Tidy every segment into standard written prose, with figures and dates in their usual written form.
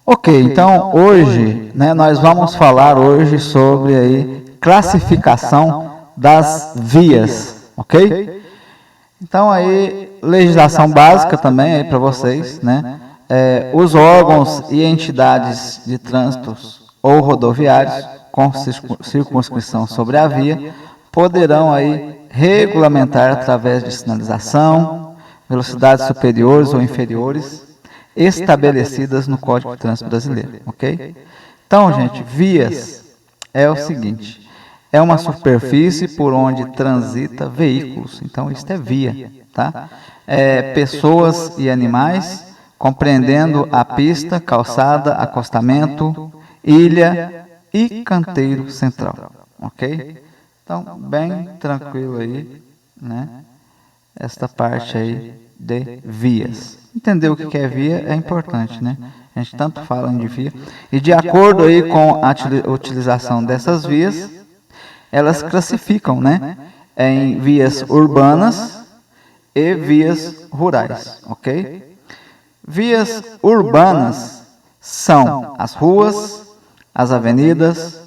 Ok, então hoje, né, nós vamos falar hoje sobre aí classificação das vias, ok? Então aí legislação básica também aí para vocês, né? Os órgãos e entidades de trânsito ou rodoviários com circunscrição sobre a via poderão aí regulamentar através de sinalização, velocidades superiores ou inferiores estabelecidas no Código de Trânsito Brasileiro, ok? Então, gente, vias é o seguinte, é uma superfície por onde transita veículos, então isso é via, tá? Pessoas e animais, compreendendo a pista, calçada, acostamento, ilha e canteiro central, ok? Então, bem tranquilo aí, né? Esta parte aí de vias. Entender o que é via é importante, né? A gente tanto fala de via. E de acordo aí com a utilização dessas vias, elas classificam, né? Em vias urbanas e vias rurais, ok? Vias urbanas são as ruas, as avenidas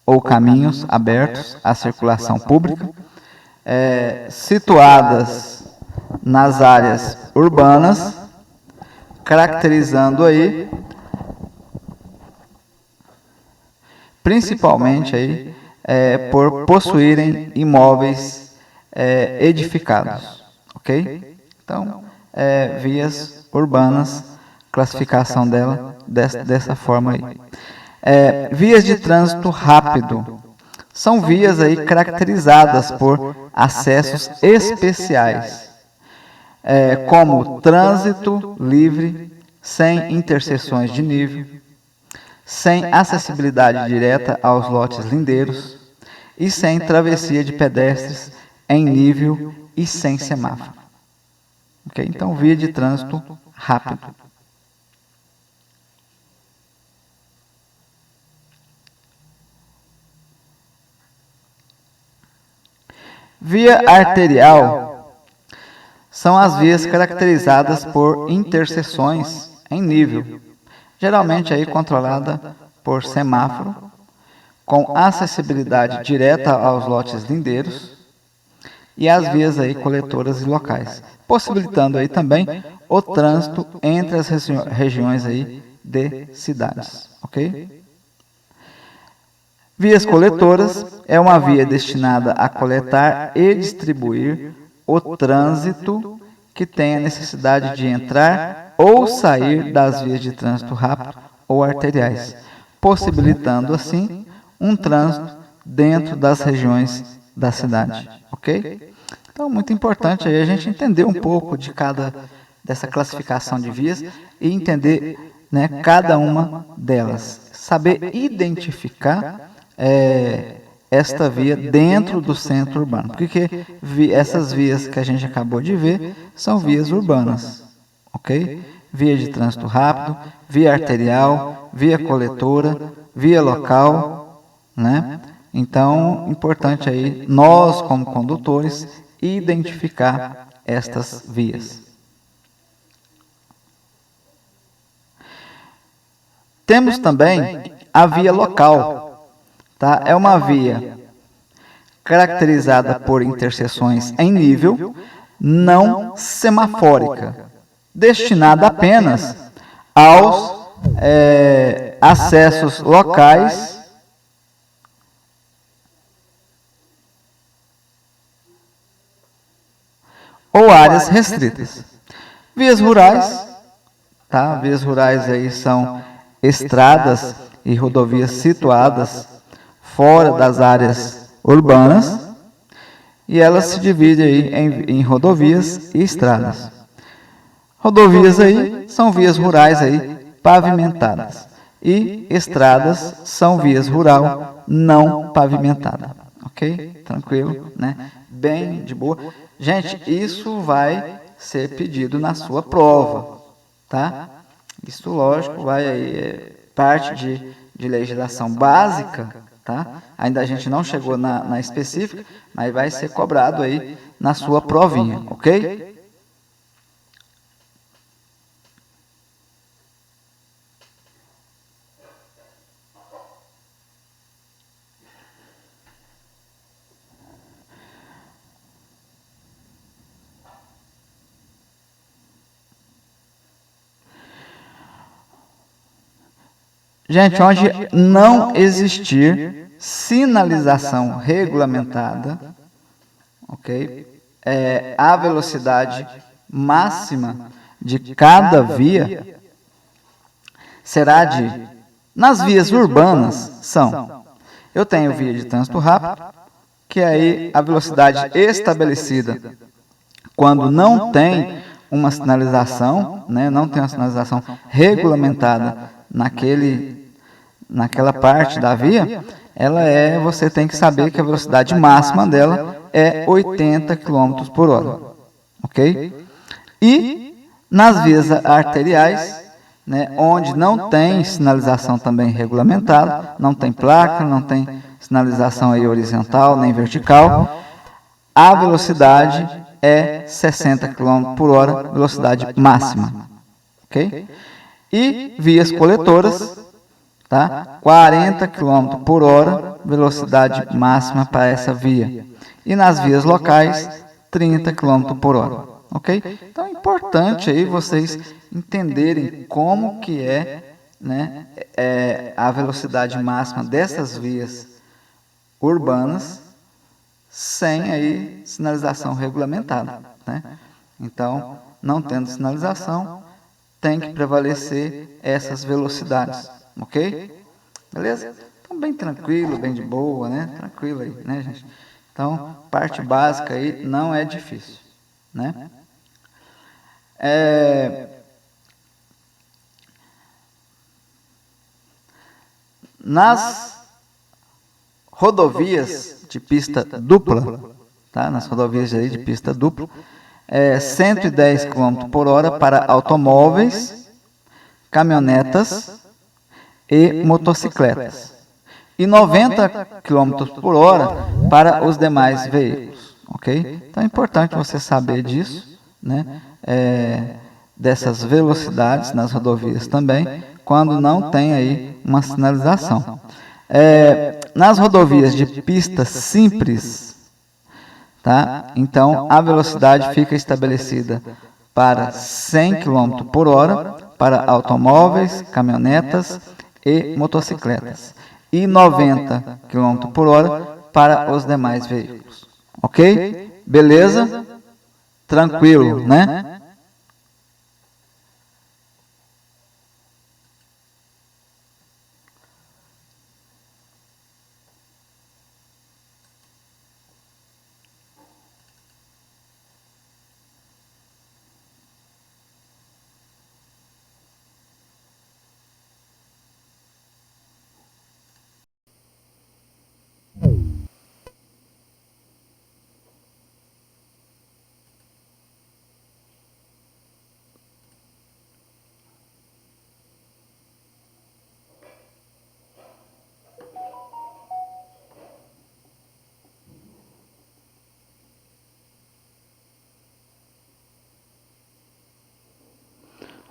ou caminhos abertos à circulação pública, situadas nas áreas urbanas, caracterizando aí principalmente aí por possuírem imóveis edificados, ok? Então, vias urbanas, classificação dela dessa forma aí. Vias de trânsito rápido são vias aí caracterizadas por acessos especiais, como trânsito livre, sem interseções de nível, sem acessibilidade direta aos lotes lindeiros e sem travessia de pedestres em nível e sem semáforo. Okay? Então, via de trânsito rápido. Via arterial são as vias caracterizadas por interseções em nível, geralmente aí controlada por semáforo, com acessibilidade direta aos lotes lindeiros e as vias aí coletoras e locais, possibilitando aí também o trânsito entre as regiões aí de cidades, ok? Vias coletoras é uma via destinada a coletar e distribuir o trânsito que tem a necessidade de entrar ou sair das vias de trânsito rápido ou arteriais, possibilitando assim um trânsito dentro das regiões da cidade, ok? Então, muito importante aí a gente entender um pouco de dessa classificação de vias e entender, né, cada uma delas, saber identificar esta via dentro do centro urbano, porque essas vias que a gente acabou de ver são vias urbanas, ok? Via de trânsito rápido, via arterial, via coletora, via local, né? Então, importante aí, nós como condutores, identificar estas vias. Temos também a via local, tá? É uma via caracterizada por interseções em nível, não semafórica, destinada apenas aos acessos locais ou áreas restritas. Vias rurais, tá? Vias rurais aí são estradas e rodovias situadas fora das áreas urbanas e elas se dividem aí em rodovias e estradas. Rodovias aí são vias rurais aí pavimentadas e estradas são vias rural não pavimentada, ok? Tranquilo, né? Bem de boa. Gente, isso vai ser pedido na sua prova, tá? Isso, lógico, vai aí, parte de legislação básica, tá? Ainda a gente não chegou na específica, mas vai ser cobrado aí na sua provinha, ok? Gente, onde não existir sinalização regulamentada, ok? A velocidade máxima de cada via será nas vias urbanas eu tenho via de trânsito rápido, que aí a velocidade estabelecida quando não tem uma sinalização, né, não tem uma sinalização regulamentada naquela parte da via, você tem que saber que a velocidade máxima dela é 80 km por hora, ok? E nas vias arteriais, né, onde não tem sinalização também regulamentada, não tem placa, não tem sinalização aí horizontal nem vertical, a velocidade é 60 km por hora, velocidade máxima, ok? E vias coletoras, tá? 40 km por hora, velocidade máxima para essa via. E nas vias locais, 30 km por hora, ok? Então é importante aí vocês entenderem como que né, a velocidade máxima dessas vias urbanas sem aí sinalização regulamentada, né? Então, não tendo sinalização, tem que prevalecer essas velocidades, ok? Beleza? Então, bem tranquilo, bem de boa, né? Tranquilo aí, né, gente? Então, parte básica aí não é difícil, né? Nas rodovias de pista dupla, tá? Nas rodovias aí de pista dupla, 110 km por hora para automóveis, caminhonetas e motocicletas. E 90 km por hora para os demais veículos, ok? Então é importante você saber disso, né? Dessas velocidades nas rodovias também, quando não tem aí uma sinalização. Nas rodovias de pista simples, tá? Então a velocidade fica estabelecida para 100 km por hora para automóveis, caminhonetas e motocicletas e 90 km por hora para os demais veículos, ok? Beleza? Tranquilo, né?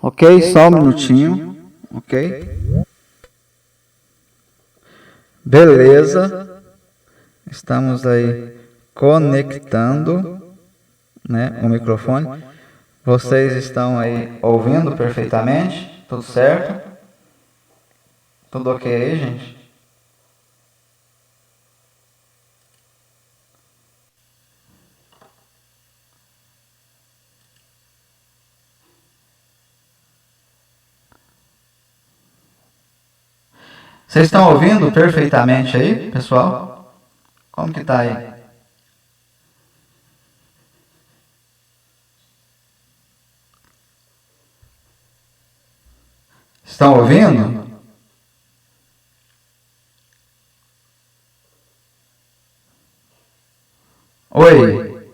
Ok, só um minutinho. Ok. Beleza. Estamos aí conectando, né, o microfone. Vocês estão aí ouvindo perfeitamente? Tudo certo? Tudo ok aí, gente? Vocês estão ouvindo perfeitamente aí, pessoal? Como que tá aí? Estão ouvindo? Oi?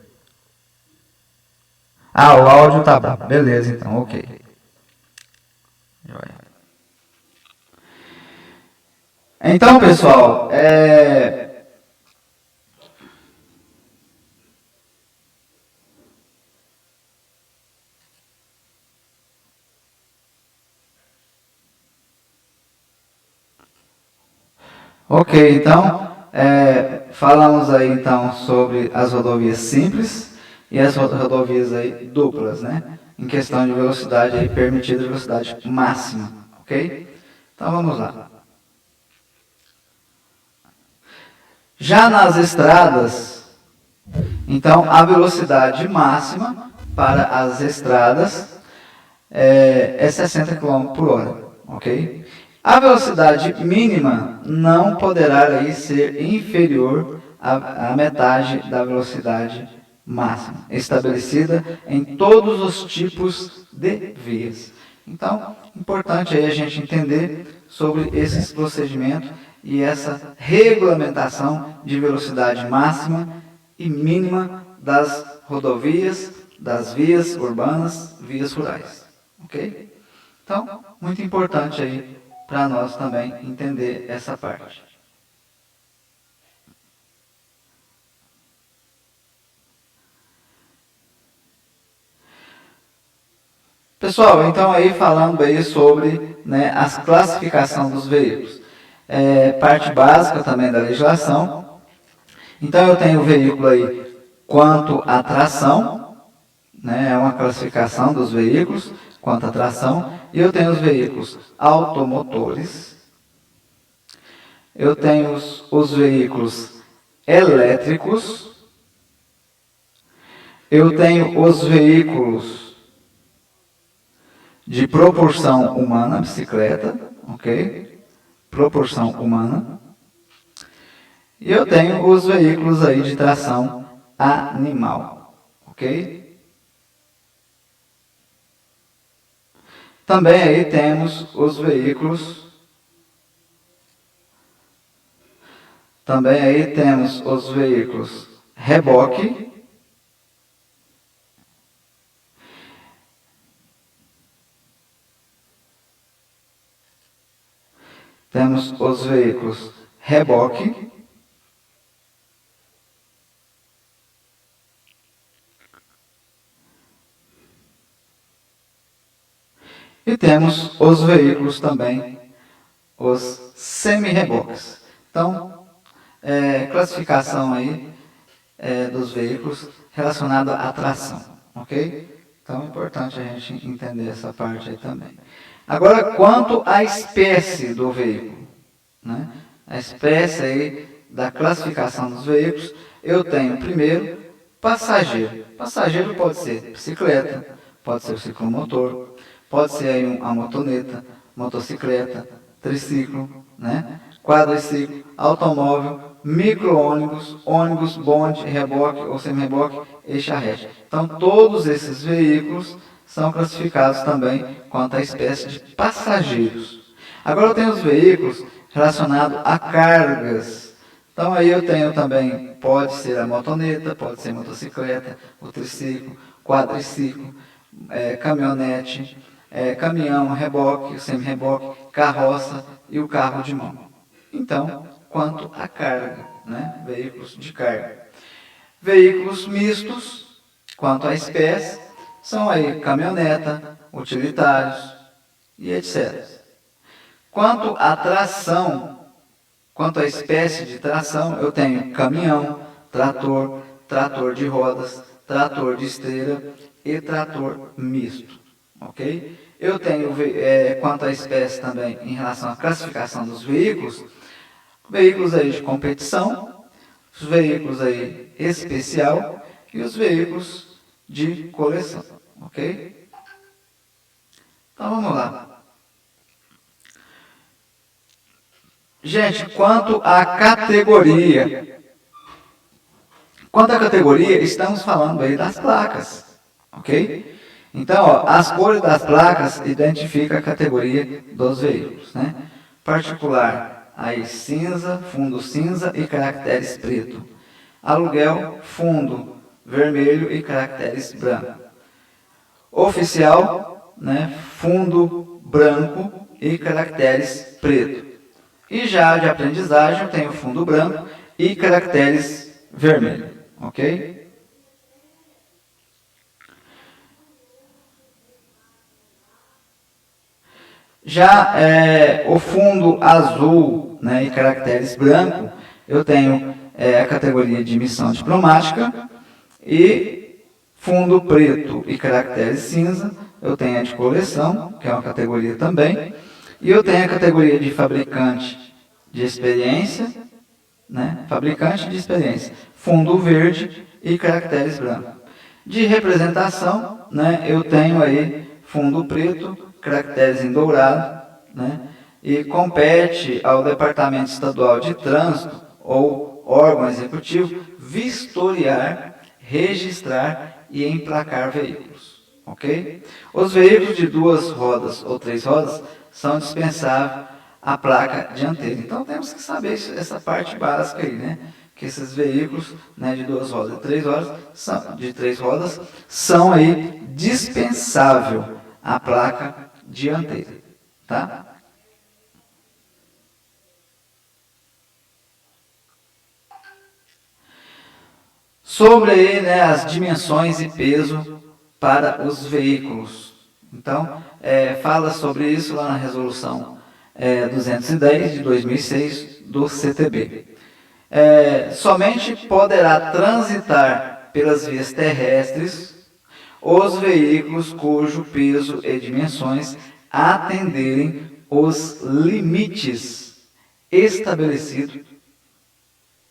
Ah, o áudio tá bom. Beleza, então, ok. Então, pessoal, ok, então, falamos aí então sobre as rodovias simples e as rodovias aí duplas, né? Em questão de velocidade aí permitida, velocidade máxima, ok? Então vamos lá. Já nas estradas, então a velocidade máxima para as estradas é 60 km por hora, ok? A velocidade mínima não poderá aí ser inferior à metade da velocidade máxima, estabelecida em todos os tipos de vias. Então, importante aí a gente entender sobre esses procedimentos e essa regulamentação de velocidade máxima e mínima das rodovias, das vias urbanas, vias rurais. Ok? Então, muito importante aí para nós também entender essa parte. Pessoal, então aí falando aí sobre, né, as classificação dos veículos. Parte básica também da legislação. Então eu tenho o veículo aí quanto à tração, né, é uma classificação dos veículos quanto à tração. E eu tenho os veículos automotores. Eu tenho os veículos elétricos. Eu tenho os veículos de propulsão humana, bicicleta, ok? Propulsão humana. E eu tenho os veículos aí de tração animal, ok? Também aí temos os veículos. Também aí temos os veículos reboque. Temos os veículos reboque. E temos os veículos também, os semi-reboques. Então, classificação aí dos veículos relacionada à tração, ok? Então, é importante a gente entender essa parte aí também. Agora, quanto à espécie do veículo, né? A espécie aí da classificação dos veículos, eu tenho primeiro passageiro. Passageiro pode ser bicicleta, pode ser o ciclomotor, pode ser aí a motoneta, motocicleta, triciclo, né? Quadriciclo, automóvel, micro-ônibus, ônibus, bonde, reboque ou semi-reboque e charrete. Então, todos esses veículos são classificados também quanto à espécie de passageiros. Agora eu tenho os veículos relacionados a cargas. Então aí eu tenho também, pode ser a motoneta, pode ser a motocicleta, o triciclo, quadriciclo, caminhonete, caminhão, reboque, semi-reboque, carroça e o carro de mão. Então, quanto à carga, né? Veículos de carga. Veículos mistos, quanto à espécie, são aí caminhoneta, utilitários e etc. Quanto à tração, quanto à espécie de tração, eu tenho caminhão, trator, trator de rodas, trator de esteira e trator misto, ok? Eu tenho, quanto à espécie também, em relação à classificação dos veículos aí de competição, os veículos aí especial e os veículos de coleção, ok? Então vamos lá. Gente, quanto à categoria, estamos falando aí das placas, ok? Então, ó, as cores das placas identificam a categoria dos veículos, né? Particular, aí cinza, fundo cinza e caracteres preto. Aluguel, fundo vermelho e caracteres branco. Oficial, né? Fundo branco e caracteres preto. E já de aprendizagem eu tenho fundo branco e caracteres vermelho, ok? Já o fundo azul, né, e caracteres branco, eu tenho a categoria de missão diplomática e fundo preto e caracteres cinza, eu tenho a de coleção, que é uma categoria também, e eu tenho a categoria de fabricante de experiência né? Fabricante de experiência, fundo verde e caracteres brancos. De representação, né, eu tenho aí fundo preto, caracteres em dourado, né, e compete ao Departamento Estadual de Trânsito ou órgão executivo vistoriar, registrar e emplacar veículos. Ok? Os veículos de 2 rodas ou 3 rodas são dispensáveis a placa dianteira. Então temos que saber essa parte básica aí, né? Que esses veículos, né, de 2 rodas e 3 rodas são aí dispensável a placa dianteira, tá? Sobre aí, né, as dimensões e peso para os veículos. Então, fala sobre isso lá na resolução 210 de 2006 do CTB. Somente poderá transitar pelas vias terrestres os veículos cujo peso e dimensões atenderem os limites estabelecidos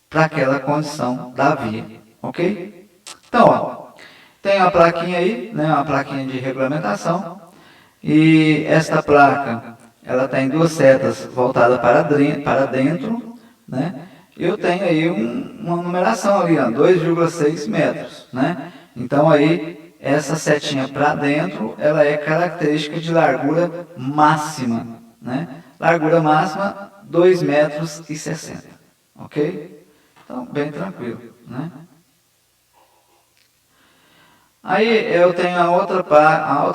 para aquela condição da via, ok? Então, ó, tem uma plaquinha aí, né, uma plaquinha de regulamentação, e esta placa, ela tem 2 setas voltadas para dentro, né? Eu tenho aí uma numeração ali, 2,6 metros, né? Então aí, essa setinha para dentro, ela é característica de largura máxima, né? Largura máxima, 2,60 metros, ok? Então, bem tranquilo, né? Aí eu tenho a outra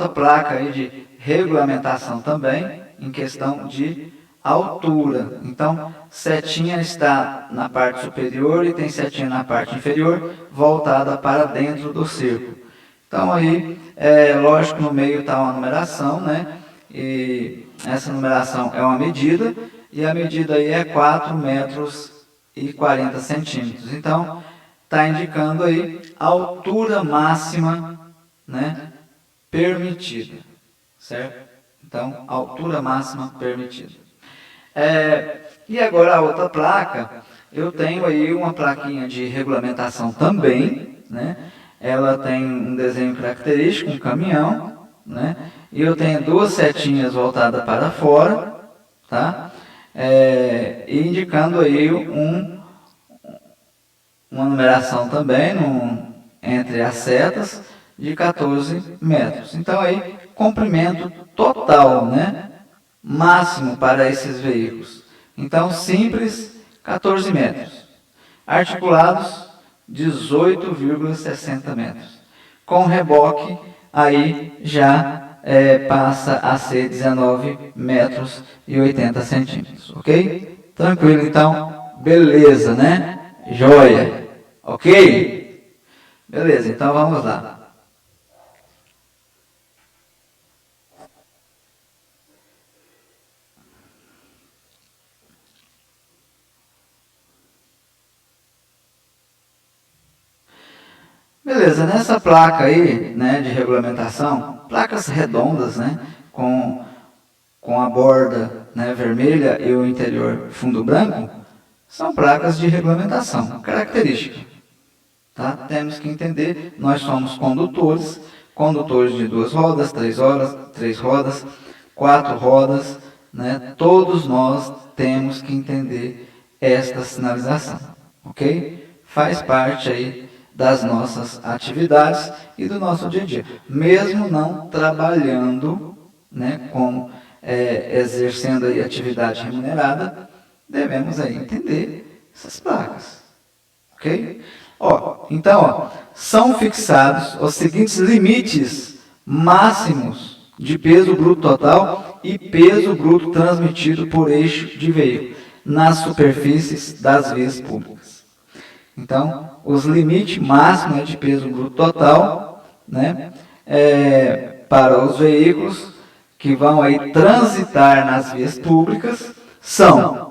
placa aí de regulamentação também, em questão de altura. Então, setinha está na parte superior e tem setinha na parte inferior, voltada para dentro do círculo. Então, aí, lógico, no meio está uma numeração, né? E essa numeração é uma medida, e a medida aí é 4 metros e 40 centímetros. Então, está indicando aí a altura máxima, né, permitida, certo? Então, a altura máxima permitida. E agora a outra placa, eu tenho aí uma plaquinha de regulamentação também, né? Ela tem um desenho característico, um caminhão, né? E eu tenho 2 setinhas voltadas para fora, tá? E indicando aí uma numeração também entre as setas de 14 metros. Então aí, comprimento total, né? Máximo para esses veículos. Então, simples, 14 metros. Articulados, 18,60 metros. Com reboque, aí já passa a ser 19 metros e 80 centímetros. Ok? Tranquilo, então, beleza, né? Joia. Ok? Beleza, então vamos lá. Beleza, nessa placa aí, né, de regulamentação, placas redondas, né, com a borda, né, vermelha e o interior fundo branco, são placas de regulamentação, característica. Tá? Temos que entender, nós somos condutores de 2 rodas, 3 rodas, 4 rodas, né? Todos nós temos que entender esta sinalização, ok? Faz parte aí das nossas atividades e do nosso dia a dia, mesmo não trabalhando, né, como exercendo aí atividade remunerada, devemos aí entender essas placas, ok? Então, são fixados os seguintes limites máximos de peso bruto total e peso bruto transmitido por eixo de veículo nas superfícies das vias públicas. Então, os limites máximos de peso bruto total, né, para os veículos que vão aí transitar nas vias públicas são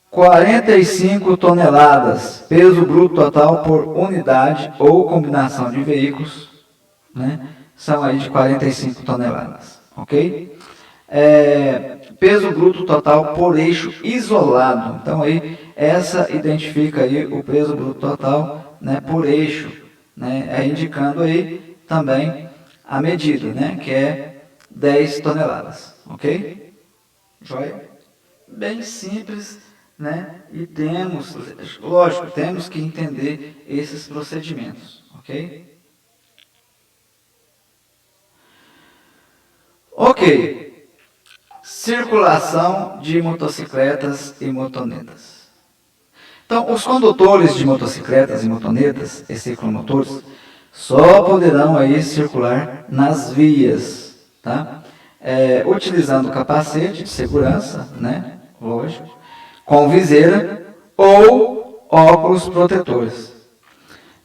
45 toneladas, peso bruto total por unidade ou combinação de veículos, né? São aí de 45 toneladas, ok? Peso bruto total por eixo isolado. Então, aí, essa identifica aí o peso bruto total, né, por eixo, né, indicando aí também a medida, né, que é 10 toneladas. Ok? Joia? Bem simples, né? E temos, lógico, temos que entender esses procedimentos. Ok? Ok. Circulação de motocicletas e motonetas. Então, os condutores de motocicletas e motonetas e ciclomotores só poderão aí circular nas vias, tá? Utilizando capacete de segurança, né? Lógico, com viseira ou óculos protetores.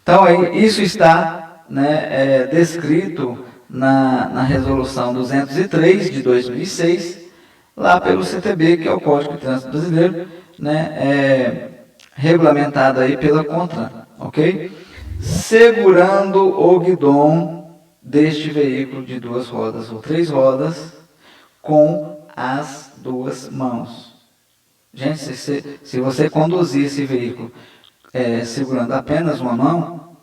Então, aí, isso está, né, descrito na Resolução 203 de 2006, lá pelo CTB, que é o Código de Trânsito Brasileiro, né, regulamentado aí pela CONTRAN, ok? Segurando o guidão deste veículo de 2 rodas ou 3 rodas com as 2 mãos. Gente, se você conduzir esse veículo segurando apenas uma mão,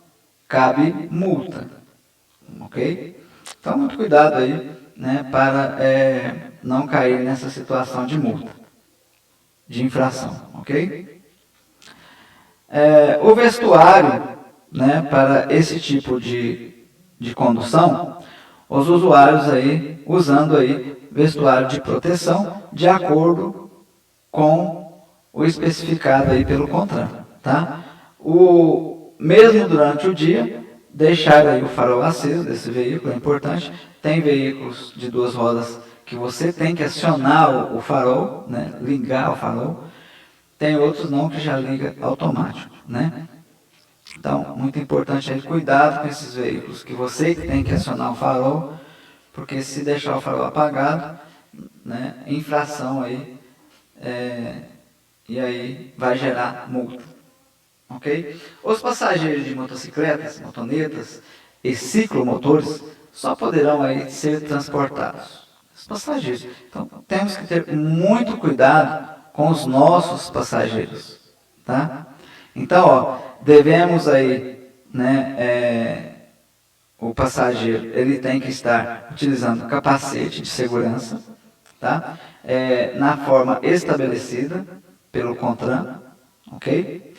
cabe multa, ok? Então, muito cuidado aí, né, para não cair nessa situação de multa, de infração, ok? O vestuário, né, para esse tipo de condução, os usuários aí usando aí vestuário de proteção de acordo com o especificado aí pelo CONTRAN, tá? Mesmo durante o dia, deixar aí o farol aceso desse veículo é importante. Tem veículos de 2 rodas que você tem que acionar o farol, né, ligar o farol. Tem outros não, que já liga automático, né? Então, muito importante aí, cuidado com esses veículos, que você tem que acionar o farol, porque se deixar o farol apagado, né, infração aí, e aí vai gerar multa. Ok? Os passageiros de motocicletas, motonetas e ciclomotores só poderão aí ser transportados. Os passageiros. Então, temos que ter muito cuidado com os nossos passageiros. Tá? Então, ó, devemos aí, né, o passageiro ele tem que estar utilizando capacete de segurança, tá? Na forma estabelecida pelo CONTRAN, ok?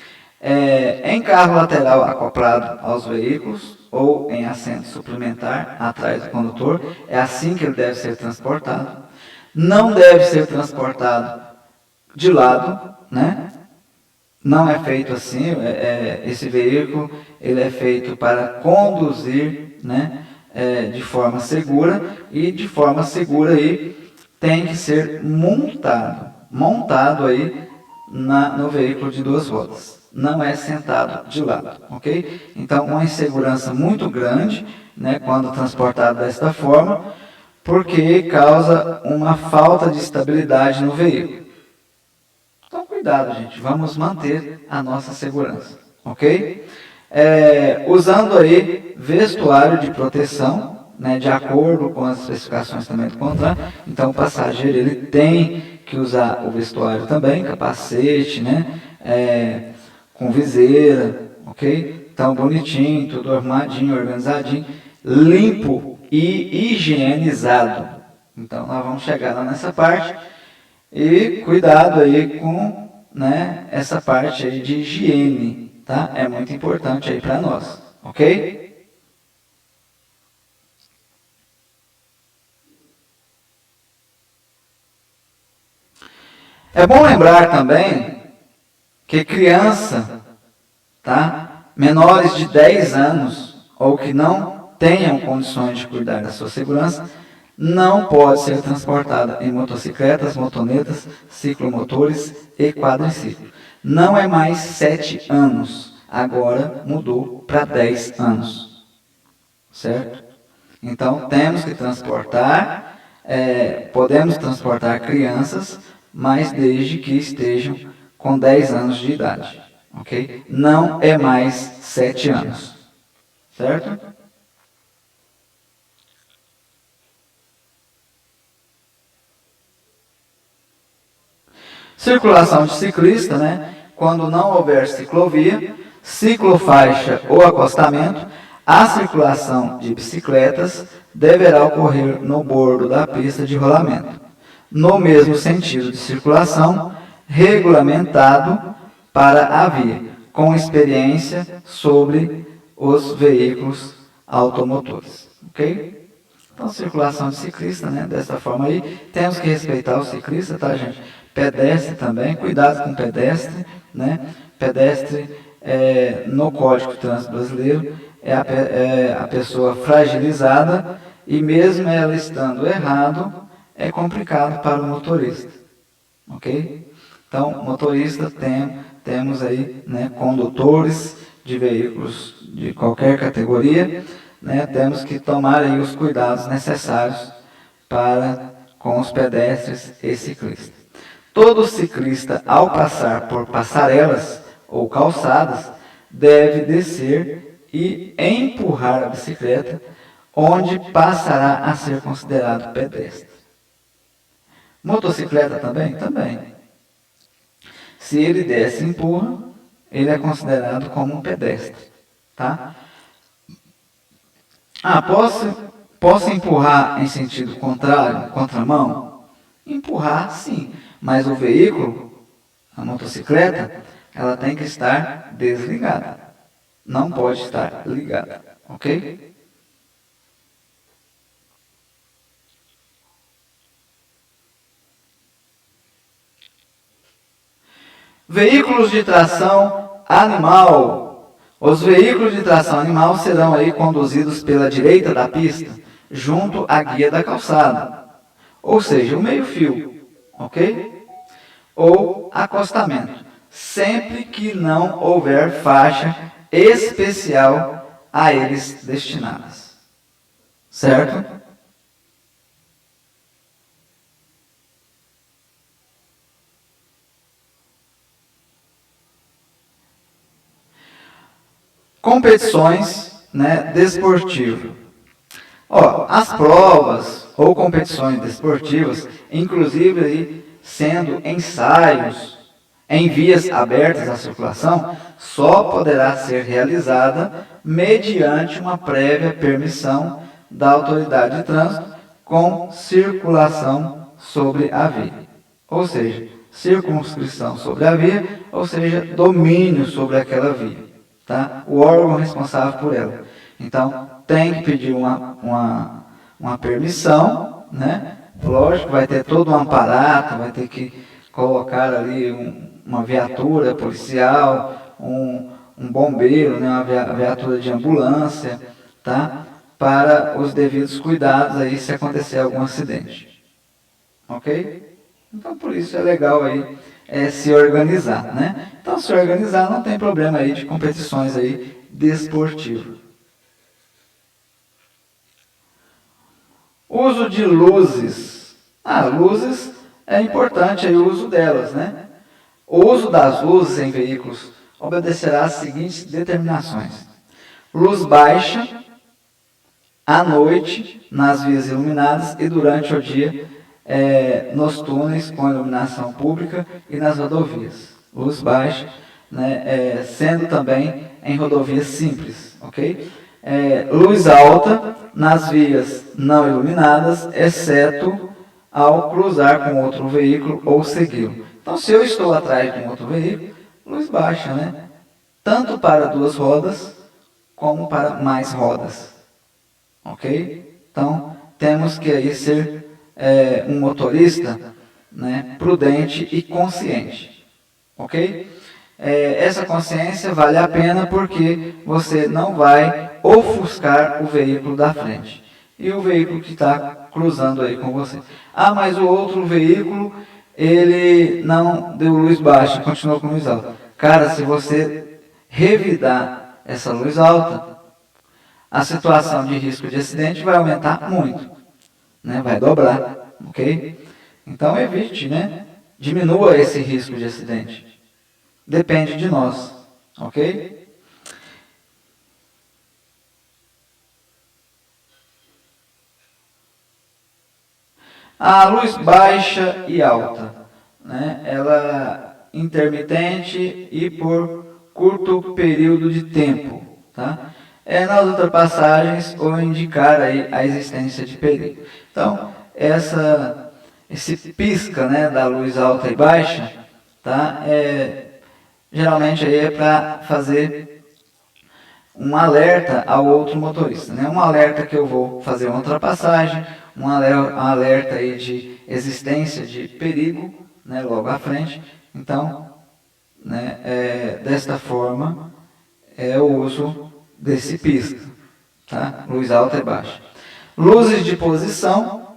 Em carro lateral acoplado aos veículos ou em assento suplementar atrás do condutor, é assim que ele deve ser transportado. Não deve ser transportado de lado, né? Não é feito assim. Esse veículo ele é feito para conduzir, né, de forma segura, e de forma segura aí tem que ser montado aí no veículo de 2 rodas. Não é sentado de lado, ok? Então, uma insegurança muito grande, né, quando transportado desta forma, porque causa uma falta de estabilidade no veículo. Então, cuidado, gente. Vamos manter a nossa segurança, ok? Usando aí vestuário de proteção, né, de acordo com as especificações também do CONTRAN. Então, o passageiro ele tem que usar o vestuário também, capacete, né, com viseira, ok? Então, bonitinho, tudo arrumadinho, organizadinho, limpo e higienizado. Então, nós vamos chegar lá nessa parte. E cuidado aí com, né, essa parte aí de higiene, tá? É muito importante aí para nós, ok? É bom lembrar também que criança, tá? Menores de 10 anos ou que não tenham condições de cuidar da sua segurança, não pode ser transportada em motocicletas, motonetas, ciclomotores e quadriciclos. Não é mais 7 anos, agora mudou para 10 anos. Certo? Então, temos que transportar, podemos transportar crianças, mas desde que estejam com 10 anos de idade. Ok? Não é mais 7 anos. Certo? Circulação de ciclista, né? Quando não houver ciclovia, ciclofaixa ou acostamento, a circulação de bicicletas deverá ocorrer no bordo da pista de rolamento, no mesmo sentido de circulação regulamentado para a via, com experiência sobre os veículos automotores. Ok? Então, circulação de ciclista, né? Dessa forma aí, temos que respeitar o ciclista, tá, gente? Pedestre também, cuidado com o pedestre, né? Pedestre, no Código de Trânsito Brasileiro, é a pessoa fragilizada e mesmo ela estando errado, é complicado para o motorista. Ok? Então, motorista, temos aí, né, condutores de veículos de qualquer categoria, né, temos que tomar aí os cuidados necessários para com os pedestres e ciclistas. Todo ciclista, ao passar por passarelas ou calçadas, deve descer e empurrar a bicicleta, onde passará a ser considerado pedestre. Motocicleta também? Também. Se ele desce e empurra, ele é considerado como um pedestre. Tá? Posso empurrar em sentido contrário, contramão? Empurrar, sim. Mas o veículo, a motocicleta, ela tem que estar desligada. Não pode estar ligada. Ok? Veículos de tração animal. Os veículos de tração animal serão aí conduzidos pela direita da pista, junto à guia da calçada. Ou seja, o meio-fio, ok? Ou acostamento, sempre que não houver faixa especial a eles destinadas. Certo? Competições, né, desportivas. As provas ou competições desportivas, inclusive aí, sendo ensaios em vias abertas à circulação, só poderá ser realizada mediante uma prévia permissão da autoridade de trânsito com circulação sobre a via. Ou seja, circunscrição sobre a via, ou seja, domínio sobre aquela via. Tá? O órgão responsável por ela. Então, tem que pedir uma permissão, né? Lógico, vai ter todo um aparato, vai ter que colocar ali uma viatura policial, um bombeiro, né? Uma viatura de ambulância, tá? Para os devidos cuidados aí se acontecer algum acidente. Ok? Então, por isso é legal aí se organizar, né? Então, se organizar não tem problema aí de competições aí desportivas. Uso de luzes. Luzes é importante aí o uso delas, né? O uso das luzes em veículos obedecerá às seguintes determinações. Luz baixa, à noite, nas vias iluminadas e durante o dia, nos túneis com iluminação pública e nas rodovias. Luz baixa, né, sendo também em rodovias simples, ok? Luz alta nas vias não iluminadas, exceto ao cruzar com outro veículo ou segui-lo. Então, se eu estou atrás de um outro veículo, luz baixa, né? Tanto para duas rodas, como para mais rodas. Ok? Então, temos que aí ser um motorista, né, prudente e consciente. Ok? Essa consciência vale a pena porque você não vai ofuscar o veículo da frente. E o veículo que está cruzando aí com você. Mas o outro veículo, ele não deu luz baixa, continuou com luz alta. Cara, se você revidar essa luz alta, a situação de risco de acidente vai aumentar muito, né? Vai dobrar, ok? Então evite, né? Diminua esse risco de acidente. Depende de nós, ok? A luz baixa e alta. né, ela intermitente e por curto período de tempo, tá? Nas ultrapassagens ou indicar aí a existência de perigo. Então, esse pisca, né, da luz alta e baixa, tá? Geralmente aí é para fazer um alerta ao outro motorista, né? Um alerta que eu vou fazer uma ultrapassagem, um alerta aí de existência de perigo, né, logo à frente. Então, né, desta forma é o uso desse pisca, tá? Luz alta e baixa. Luzes de posição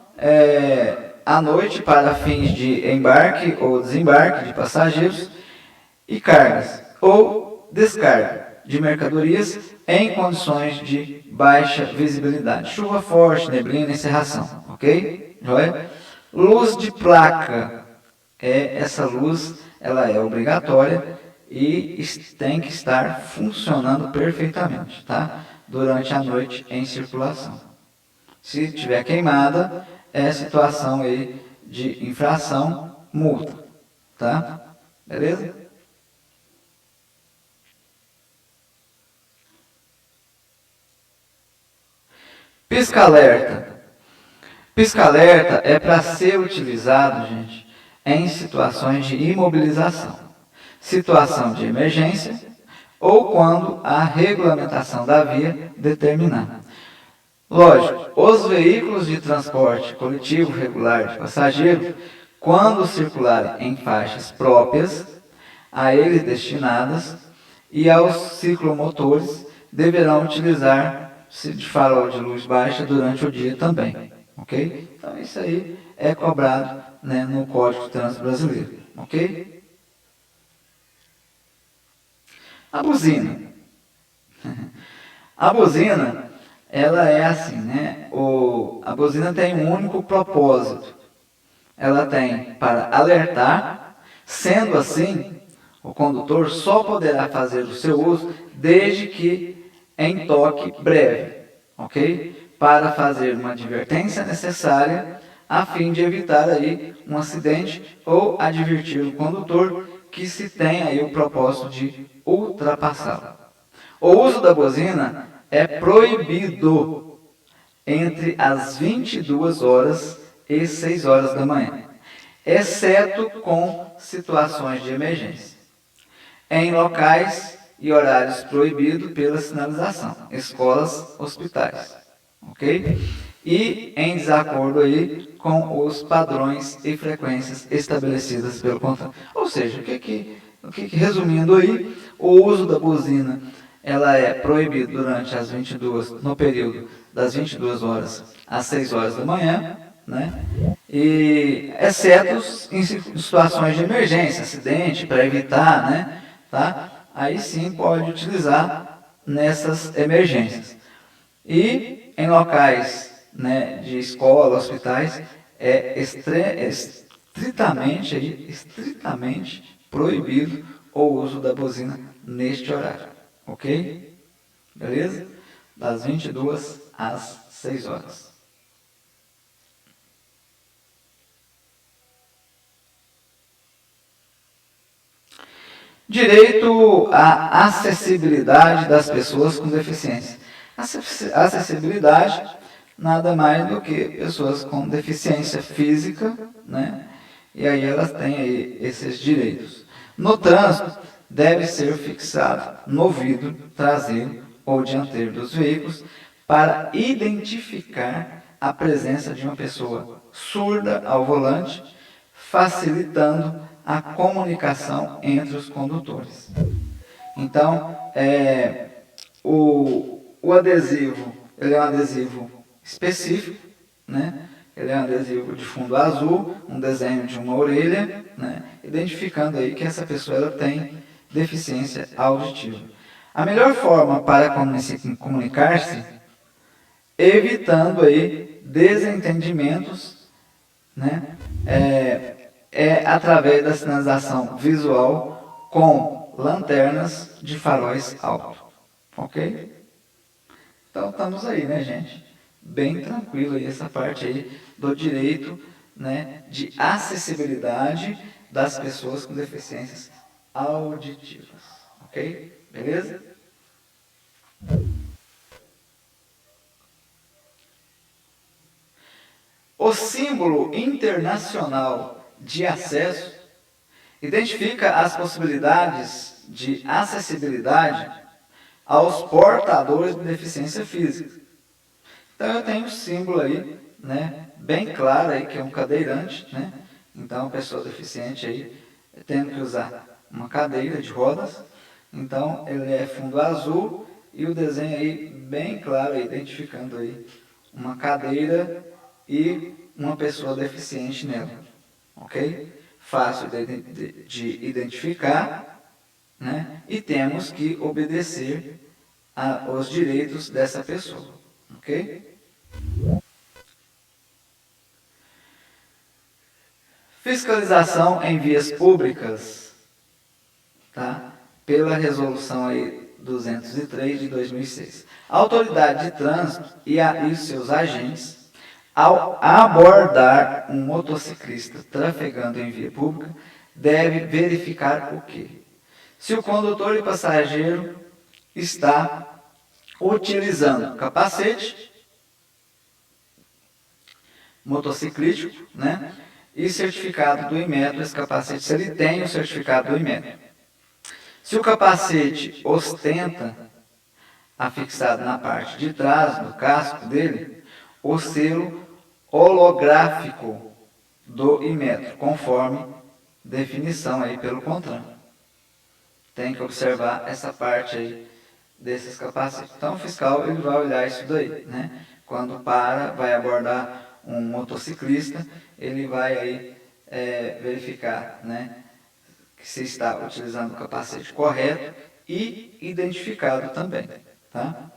à noite para fins de embarque ou desembarque de passageiros e cargas ou descarga de mercadorias em condições de baixa visibilidade. Chuva forte, neblina, encerração, ok? Joia? Luz de placa. Essa luz ela é obrigatória e tem que estar funcionando perfeitamente, tá? Durante a noite em circulação. Se tiver queimada, é situação aí de infração, multa, tá? Beleza? Pisca-alerta. Pisca-alerta é para ser utilizado, gente, em situações de imobilização, situação de emergência ou quando a regulamentação da via determinar. Lógico, os veículos de transporte coletivo regular de passageiro, quando circularem em faixas próprias, a eles destinadas, e aos ciclomotores, deverão utilizar-se de farol de luz baixa durante o dia também. Ok? Então, isso aí é cobrado, né, no Código de Trânsito Brasileiro. Ok? A buzina. A buzina, ela é assim, né? A buzina tem um único propósito. Ela tem para alertar, sendo assim, o condutor só poderá fazer o seu uso desde que em toque breve, ok? Para fazer uma advertência necessária a fim de evitar aí um acidente ou advertir o condutor que se tem aí o propósito de ultrapassá-lo. O uso da buzina é proibido entre as 22 horas e 6 horas da manhã, exceto com situações de emergência, em locais e horários proibidos pela sinalização, escolas, hospitais, ok? E em desacordo aí com os padrões e frequências estabelecidas pelo contrato. Ou seja, resumindo aí, o uso da buzina ela é proibido durante as 22, no período das 22 horas às 6 horas da manhã, né? E exceto em situações de emergência, acidente, para evitar, né? Tá? Aí sim pode utilizar nessas emergências. E em locais, né, de escola, hospitais, estritamente proibido o uso da buzina neste horário. Ok? Beleza? Das 22 às 6 horas. Direito à acessibilidade das pessoas com deficiência. Acessibilidade nada mais do que pessoas com deficiência física, né? E aí elas têm aí esses direitos. No trânsito, deve ser fixado no vidro traseiro ou dianteiro dos veículos para identificar a presença de uma pessoa surda ao volante, facilitando a comunicação entre os condutores. Então, o adesivo, ele é um adesivo específico, né? Ele é um adesivo de fundo azul, um desenho de uma orelha, né? Identificando aí que essa pessoa ela tem deficiência auditiva. A melhor forma para comunicar-se, evitando aí desentendimentos, né? É através da sinalização visual com lanternas de faróis altos. Ok? Então estamos aí, né, gente? Bem tranquilo aí essa parte aí do direito, né, de acessibilidade das pessoas com deficiências auditivas. Ok? Beleza? O símbolo internacional de acesso identifica as possibilidades de acessibilidade aos portadores de deficiência física. Então eu tenho um símbolo aí, né, bem claro aí, que é um cadeirante, né? Então a pessoa deficiente aí tendo que usar uma cadeira de rodas. Então ele é fundo azul e o desenho aí bem claro aí, identificando aí uma cadeira e uma pessoa deficiente nela. Ok? Fácil de identificar, né? E temos que obedecer aos direitos dessa pessoa. Ok? Fiscalização em vias públicas, tá? Pela resolução aí 203 de 2006. A autoridade de trânsito e os seus agentes, ao abordar um motociclista trafegando em via pública, deve verificar o quê? Se o condutor e passageiro está utilizando capacete motociclístico, né? E certificado do Inmetro, esse capacete, se ele tem o certificado do Inmetro. Se o capacete ostenta, afixado na parte de trás do casco dele, o selo holográfico do Inmetro, conforme definição aí pelo CONTRAN. Tem que observar essa parte aí desses capacetes. Então o fiscal ele vai olhar isso daí, né? Quando vai abordar um motociclista, ele vai aí verificar, né, que se está utilizando o capacete correto e identificado também, tá?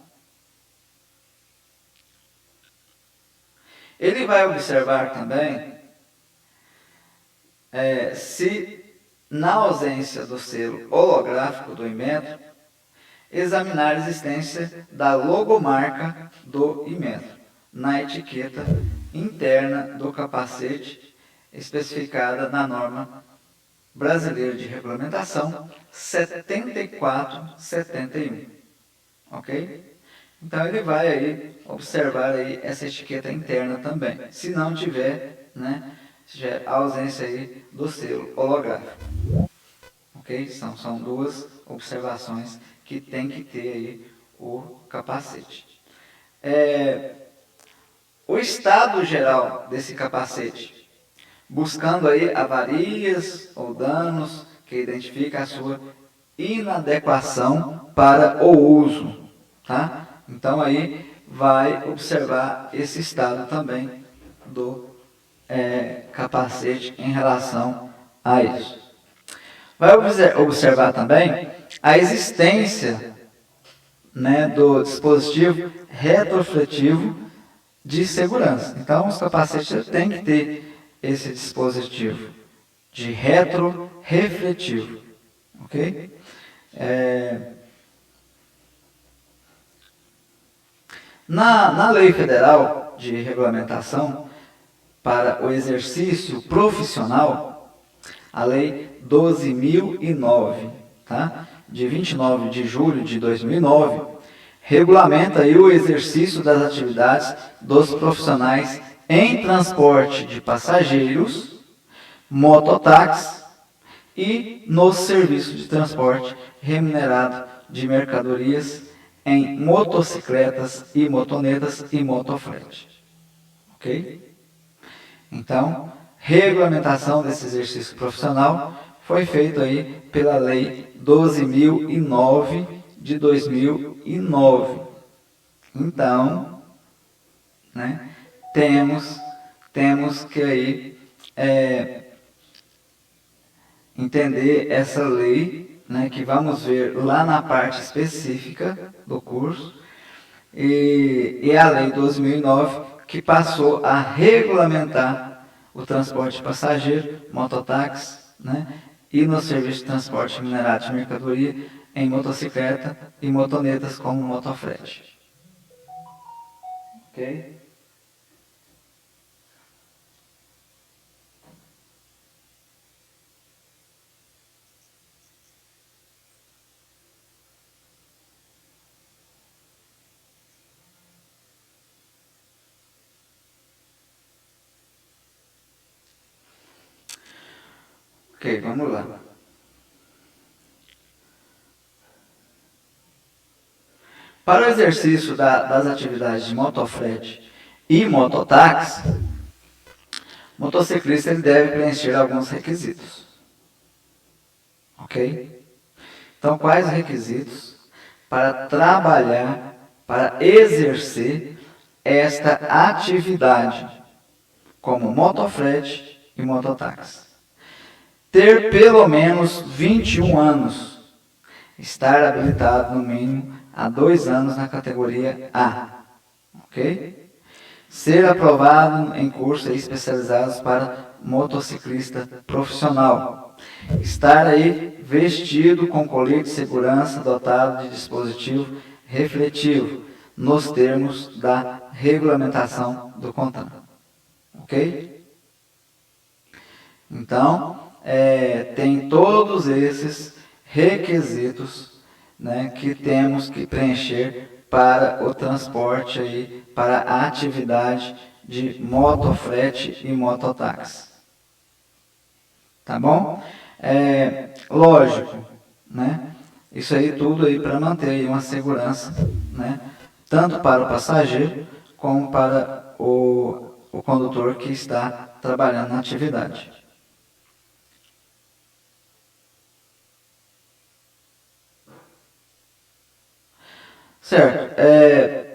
Ele vai observar também se, na ausência do selo holográfico do Inmetro, examinar a existência da logomarca do Inmetro na etiqueta interna do capacete, especificada na norma brasileira de regulamentação 7471. Ok? Então ele vai aí observar aí essa etiqueta interna também. Se não tiver, né, se tiver a ausência aí do selo holográfico. Ok? São duas observações que tem que ter aí o capacete. O estado geral desse capacete, buscando aí avarias ou danos que identifica a sua inadequação para o uso, tá? Então aí vai observar esse estado também do capacete em relação a isso. Vai observar também a existência, né, do dispositivo retrofletivo de segurança. Então, os capacetes têm que ter esse dispositivo de retrorefletivo. Ok? Na Lei Federal de Regulamentação para o Exercício Profissional, a Lei 12.009, tá? De 29 de julho de 2009, regulamenta aí o exercício das atividades dos profissionais em transporte de passageiros, mototáxi e nos serviços de transporte remunerado de mercadorias em motocicletas e motonetas e motofrete. Ok? Então, regulamentação desse exercício profissional foi feito aí pela Lei 12.009 de 2009. Então, né, temos que aí entender essa lei, né, que vamos ver lá na parte específica do curso, e a Lei 12.009, que passou a regulamentar o transporte de passageiro, mototáxi, né, e no serviço de transporte minerado de mercadoria em motocicleta e motonetas como motofrete. Ok? Ok, vamos lá. Para o exercício das atividades de motofrete e mototáxi, o motociclista ele deve preencher alguns requisitos. Ok? Então, quais requisitos para trabalhar, para exercer esta atividade como motofrete e mototáxi? Ter pelo menos 21 anos, estar habilitado no mínimo há 2 anos na categoria A, ok? Ser aprovado em cursos especializados para motociclista profissional, estar aí vestido com colete de segurança dotado de dispositivo refletivo, nos termos da regulamentação do CONTRAN, ok? Então, tem todos esses requisitos, né, que temos que preencher para o transporte aí, para a atividade de motofrete e mototáxi. Tá bom? Lógico, né? Isso aí tudo aí para manter aí uma segurança, né? Tanto para o passageiro como para o condutor que está trabalhando na atividade. Certo.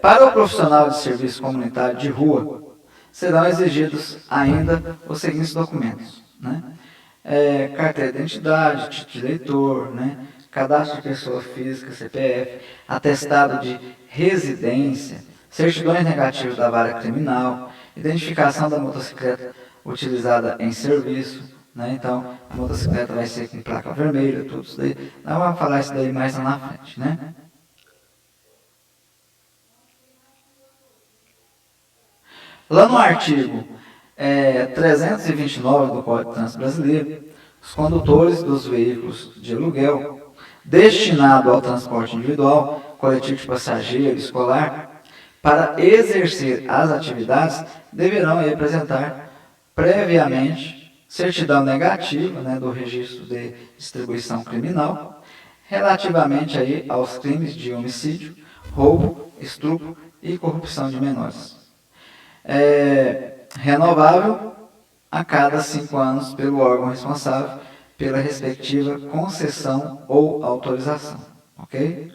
Para o profissional de serviço comunitário de rua, serão exigidos ainda os seguintes documentos, né? Carteira de identidade, título de eleitor, né? Cadastro de pessoa física, CPF, atestado de residência, certidões negativas da vara criminal, identificação da motocicleta utilizada em serviço, né? Então, a motocicleta vai ser com placa vermelha, tudo isso daí. Nós vamos falar isso daí mais lá na frente, né? Lá no artigo 329 do Código de Trânsito Brasileiro, os condutores dos veículos de aluguel destinado ao transporte individual, coletivo de passageiro, escolar, para exercer as atividades, deverão apresentar previamente certidão negativa, né, do registro de distribuição criminal, relativamente aí aos crimes de homicídio, roubo, estupro e corrupção de menores. Renovável a cada 5 anos pelo órgão responsável pela respectiva concessão ou autorização, ok?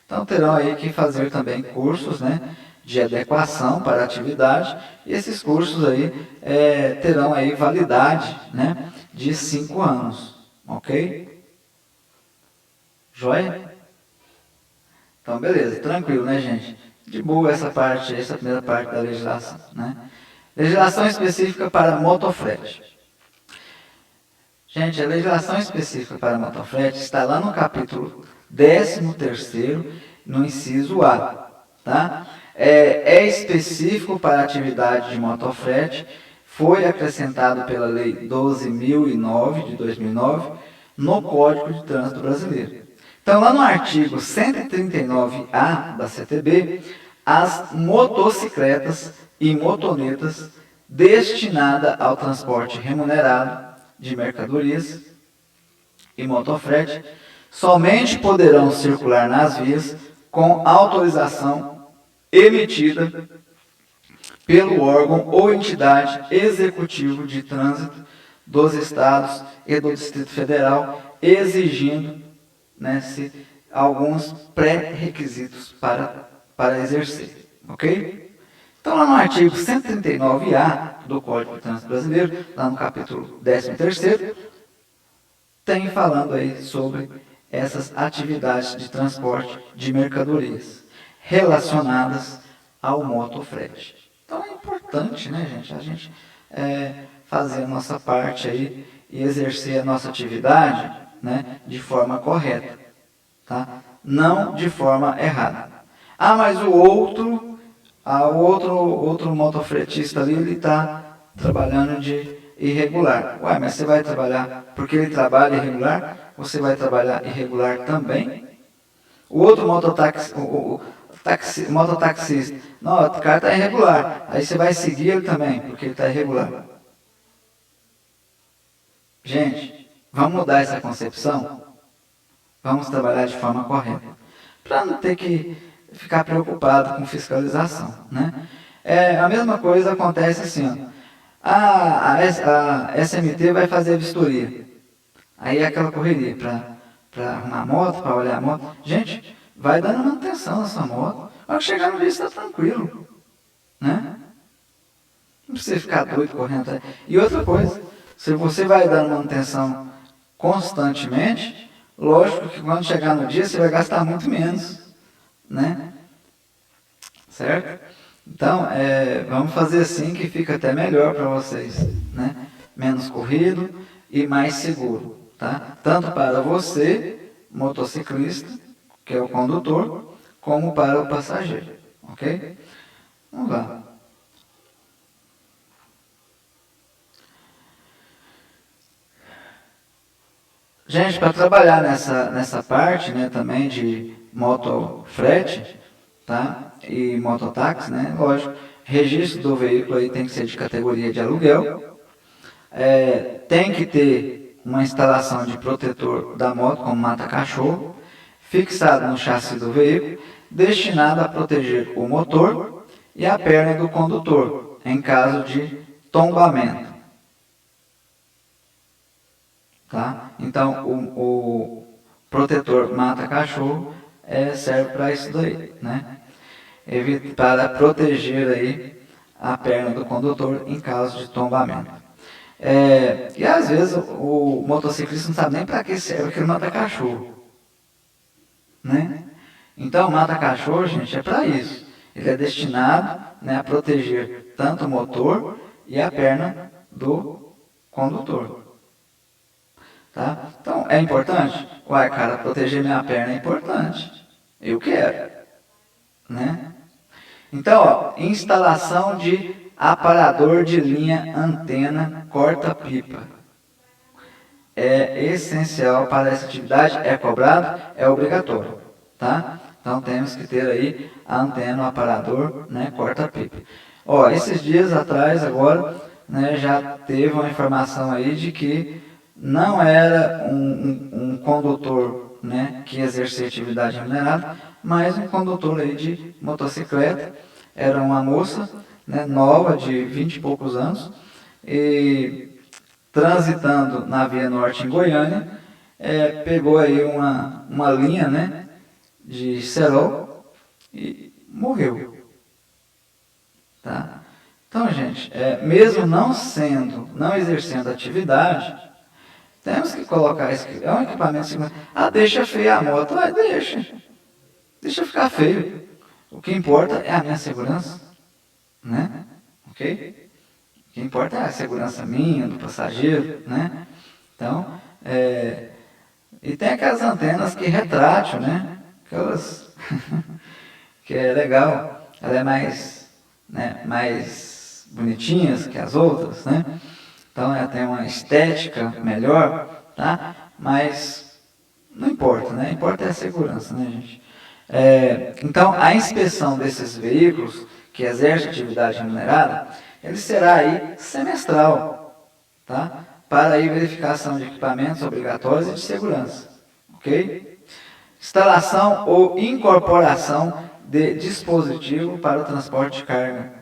Então terão aí que fazer também cursos, né, de adequação para a atividade, e esses cursos aí terão aí validade, né, de 5 anos, ok? Joia? Então beleza, tranquilo, né, gente? De boa essa parte, essa primeira parte da legislação, né? Legislação específica para motofrete. Gente, a legislação específica para motofrete está lá no capítulo 13º, no inciso A, tá? É específico para a atividade de motofrete, foi acrescentado pela Lei 12.009 de 2009 no Código de Trânsito Brasileiro. Então, lá no artigo 139A da CTB, as motocicletas e motonetas destinadas ao transporte remunerado de mercadorias e motofrete somente poderão circular nas vias com autorização emitida pelo órgão ou entidade executivo de trânsito dos estados e do Distrito Federal, exigindo, né, alguns pré-requisitos para exercer, ok? Então, lá no artigo 139A do Código de Trânsito Brasileiro, lá no capítulo 13º, tem falando aí sobre essas atividades de transporte de mercadorias relacionadas ao motofrete. Então, é importante, né, gente, a gente fazer a nossa parte aí e exercer a nossa atividade, né, de forma correta, tá? Não de forma errada. Mas o outro motofretista ali, ele está trabalhando de irregular. Mas você vai trabalhar, porque ele trabalha irregular, você vai trabalhar irregular também? O outro mototaxista, não, o cara está irregular, aí você vai seguir ele também, porque ele está irregular. Gente, vamos mudar essa concepção? Vamos trabalhar de forma correta, para não ter que ficar preocupado com fiscalização, né? A mesma coisa acontece assim, ó. A SMT vai fazer a vistoria. Aí é aquela correria para arrumar a moto, para olhar a moto. Gente, vai dando manutenção na sua moto. Ao chegar no dia, está tranquilo, né? Não precisa ficar doido correndo. E outra coisa, se você vai dando manutenção constantemente, lógico que quando chegar no dia, você vai gastar muito menos, né? Certo? Então, vamos fazer assim que fica até melhor para vocês, né? Menos corrido e mais seguro, tá? Tanto para você, motociclista, que é o condutor, como para o passageiro, ok? Vamos lá. Gente, para trabalhar nessa parte, né, também de motofrete, tá? E mototáxi, né? Lógico, registro do veículo aí tem que ser de categoria de aluguel. Tem que ter uma instalação de protetor da moto, como mata-cachorro, fixado no chassi do veículo, destinado a proteger o motor e a perna do condutor, em caso de tombamento. Tá? Então, o protetor mata-cachorro serve para isso daí, né? Para proteger aí a perna do condutor em caso de tombamento. E às vezes o motociclista não sabe nem para que serve aquele mata-cachorro, né? Então, o mata-cachorro, gente, é para isso. Ele é destinado, né, a proteger tanto o motor e a perna do condutor. Tá? Então, é importante? Uai, cara, proteger minha perna é importante. Eu quero, né? Então, ó, instalação de aparador de linha antena corta-pipa. É essencial para essa atividade, é cobrado, é obrigatório, tá? Então, temos que ter aí a antena, o aparador, né, corta-pipa. Ó, esses dias atrás, agora, né, já teve uma informação aí de que não era um condutor, né, que exercia atividade remunerada, mas um condutor aí de motocicleta. Era uma moça, né, nova, de 20 e poucos anos, e transitando na Via Norte em Goiânia, pegou aí uma linha, né, de cerol e morreu. Tá? Então, gente, mesmo não exercendo atividade, temos que colocar isso. É um equipamento seguro. Deixa feia a moto. Deixa ficar feio. O que importa é a minha segurança, né? Ok? O que importa é a segurança minha, do passageiro, né? Então, e tem aquelas antenas que retrátil, né? Aquelas que é legal. Ela é mais bonitinhas que as outras, né? Então, ela tem uma estética melhor, tá? Mas não importa, né? Importa é a segurança, né, gente? Então, a inspeção desses veículos que exercem atividade remunerada, ele será aí semestral, tá? Para aí verificação de equipamentos obrigatórios e de segurança, ok? Instalação ou incorporação de dispositivo para o transporte de carga.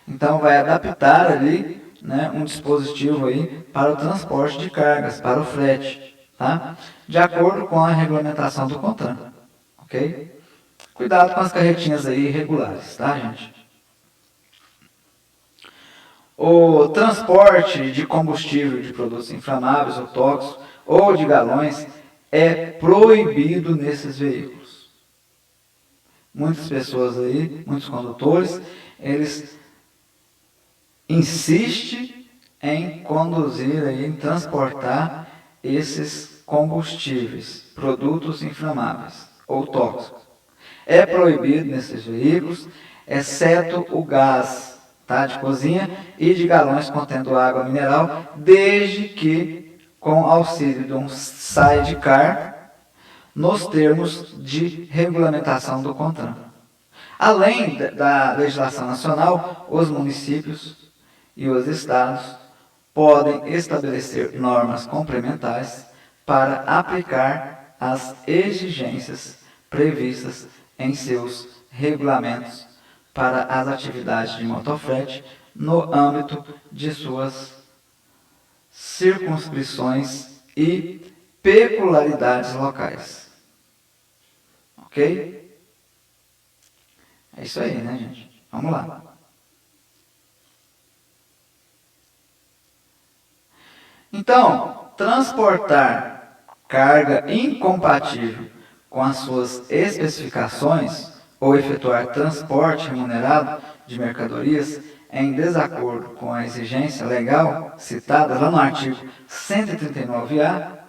Então, vai adaptar ali, né, um dispositivo aí para o transporte de cargas, para o frete, tá? De acordo com a regulamentação do CONTRAN, ok? Cuidado com as carretinhas aí irregulares, tá, gente? O transporte de combustível de produtos inflamáveis ou tóxicos ou de galões é proibido nesses veículos. Muitas pessoas aí, muitos condutores, eles insistem em conduzir aí, em transportar esses combustíveis, produtos inflamáveis ou tóxicos. É proibido nesses veículos, exceto o gás, tá, de cozinha e de galões contendo água mineral, desde que com auxílio de um sidecar, nos termos de regulamentação do CONTRAN. Além da legislação nacional, os municípios e os estados podem estabelecer normas complementares para aplicar as exigências previstas em seus regulamentos para as atividades de motofrete no âmbito de suas circunscrições e peculiaridades locais. Ok? É isso aí, né, gente? Vamos lá. Então, transportar carga incompatível com as suas especificações ou efetuar transporte remunerado de mercadorias em desacordo com a exigência legal citada lá no artigo 139A,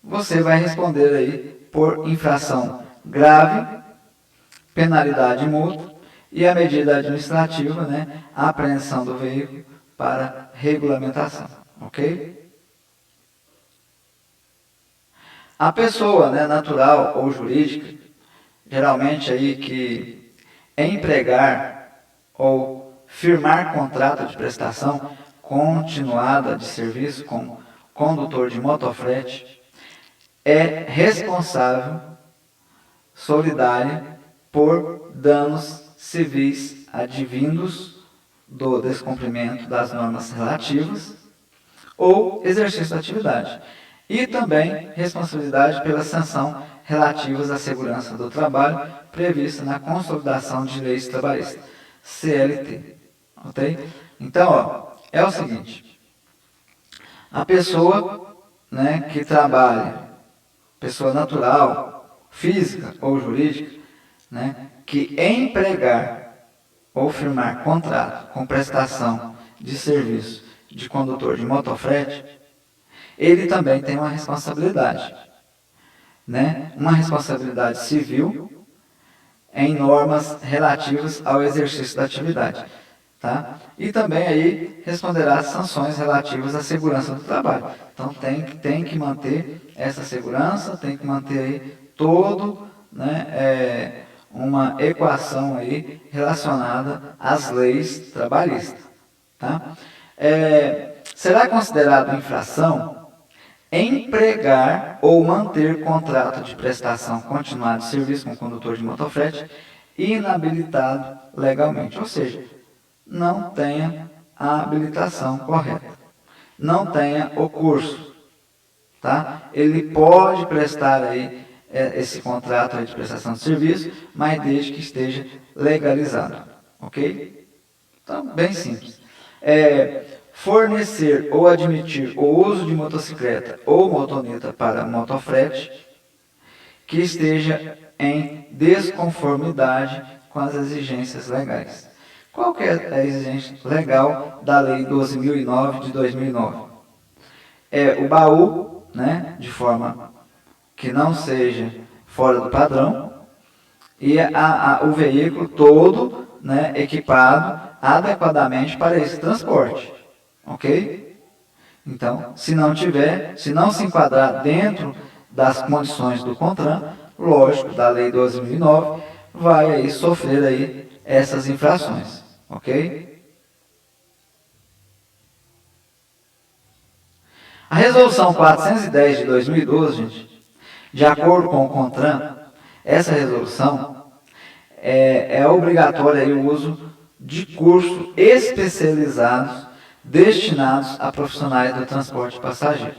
você vai responder aí por infração grave, penalidade e multa, e a medida administrativa, né, a apreensão do veículo para regulamentação, ok? A pessoa, né, natural ou jurídica, geralmente aí que empregar ou firmar contrato de prestação continuada de serviço com condutor de motofrete, é responsável solidária por danos civis advindos do descumprimento das normas relativas ou exercício da atividade. E também responsabilidade pela sanção relativas à segurança do trabalho prevista na Consolidação de Leis Trabalhistas, CLT. Ok? Então, ó, é o seguinte, a pessoa, né, que trabalha, pessoa natural, física ou jurídica, né, que empregar ou firmar contrato com prestação de serviço de condutor de motofrete, ele também tem uma responsabilidade, né? Uma responsabilidade civil em normas relativas ao exercício da atividade, tá? E também aí responderá às sanções relativas à segurança do trabalho. Então tem que manter essa segurança, tem que manter aí todo, né, uma equação aí relacionada às leis trabalhistas, tá? Será considerado infração empregar ou manter contrato de prestação continuada de serviço com condutor de motofrete inabilitado legalmente, ou seja, não tenha a habilitação correta, não tenha o curso, tá? Ele pode prestar aí esse contrato aí de prestação de serviço, mas desde que esteja legalizado, ok? Então, bem simples. Fornecer ou admitir o uso de motocicleta ou motoneta para motofrete que esteja em desconformidade com as exigências legais. Qual que é a exigência legal da Lei 12.009 de 2009? É o baú, né, de forma que não seja fora do padrão, e o veículo todo, né, equipado adequadamente para esse transporte. Ok? Então, se não se enquadrar dentro das condições do CONTRAN, lógico, da Lei 12.009, vai aí sofrer aí essas infrações. Ok? A Resolução 410 de 2012, gente, de acordo com o CONTRAN, essa resolução é obrigatória aí o uso de cursos especializados destinados a profissionais do transporte passageiro,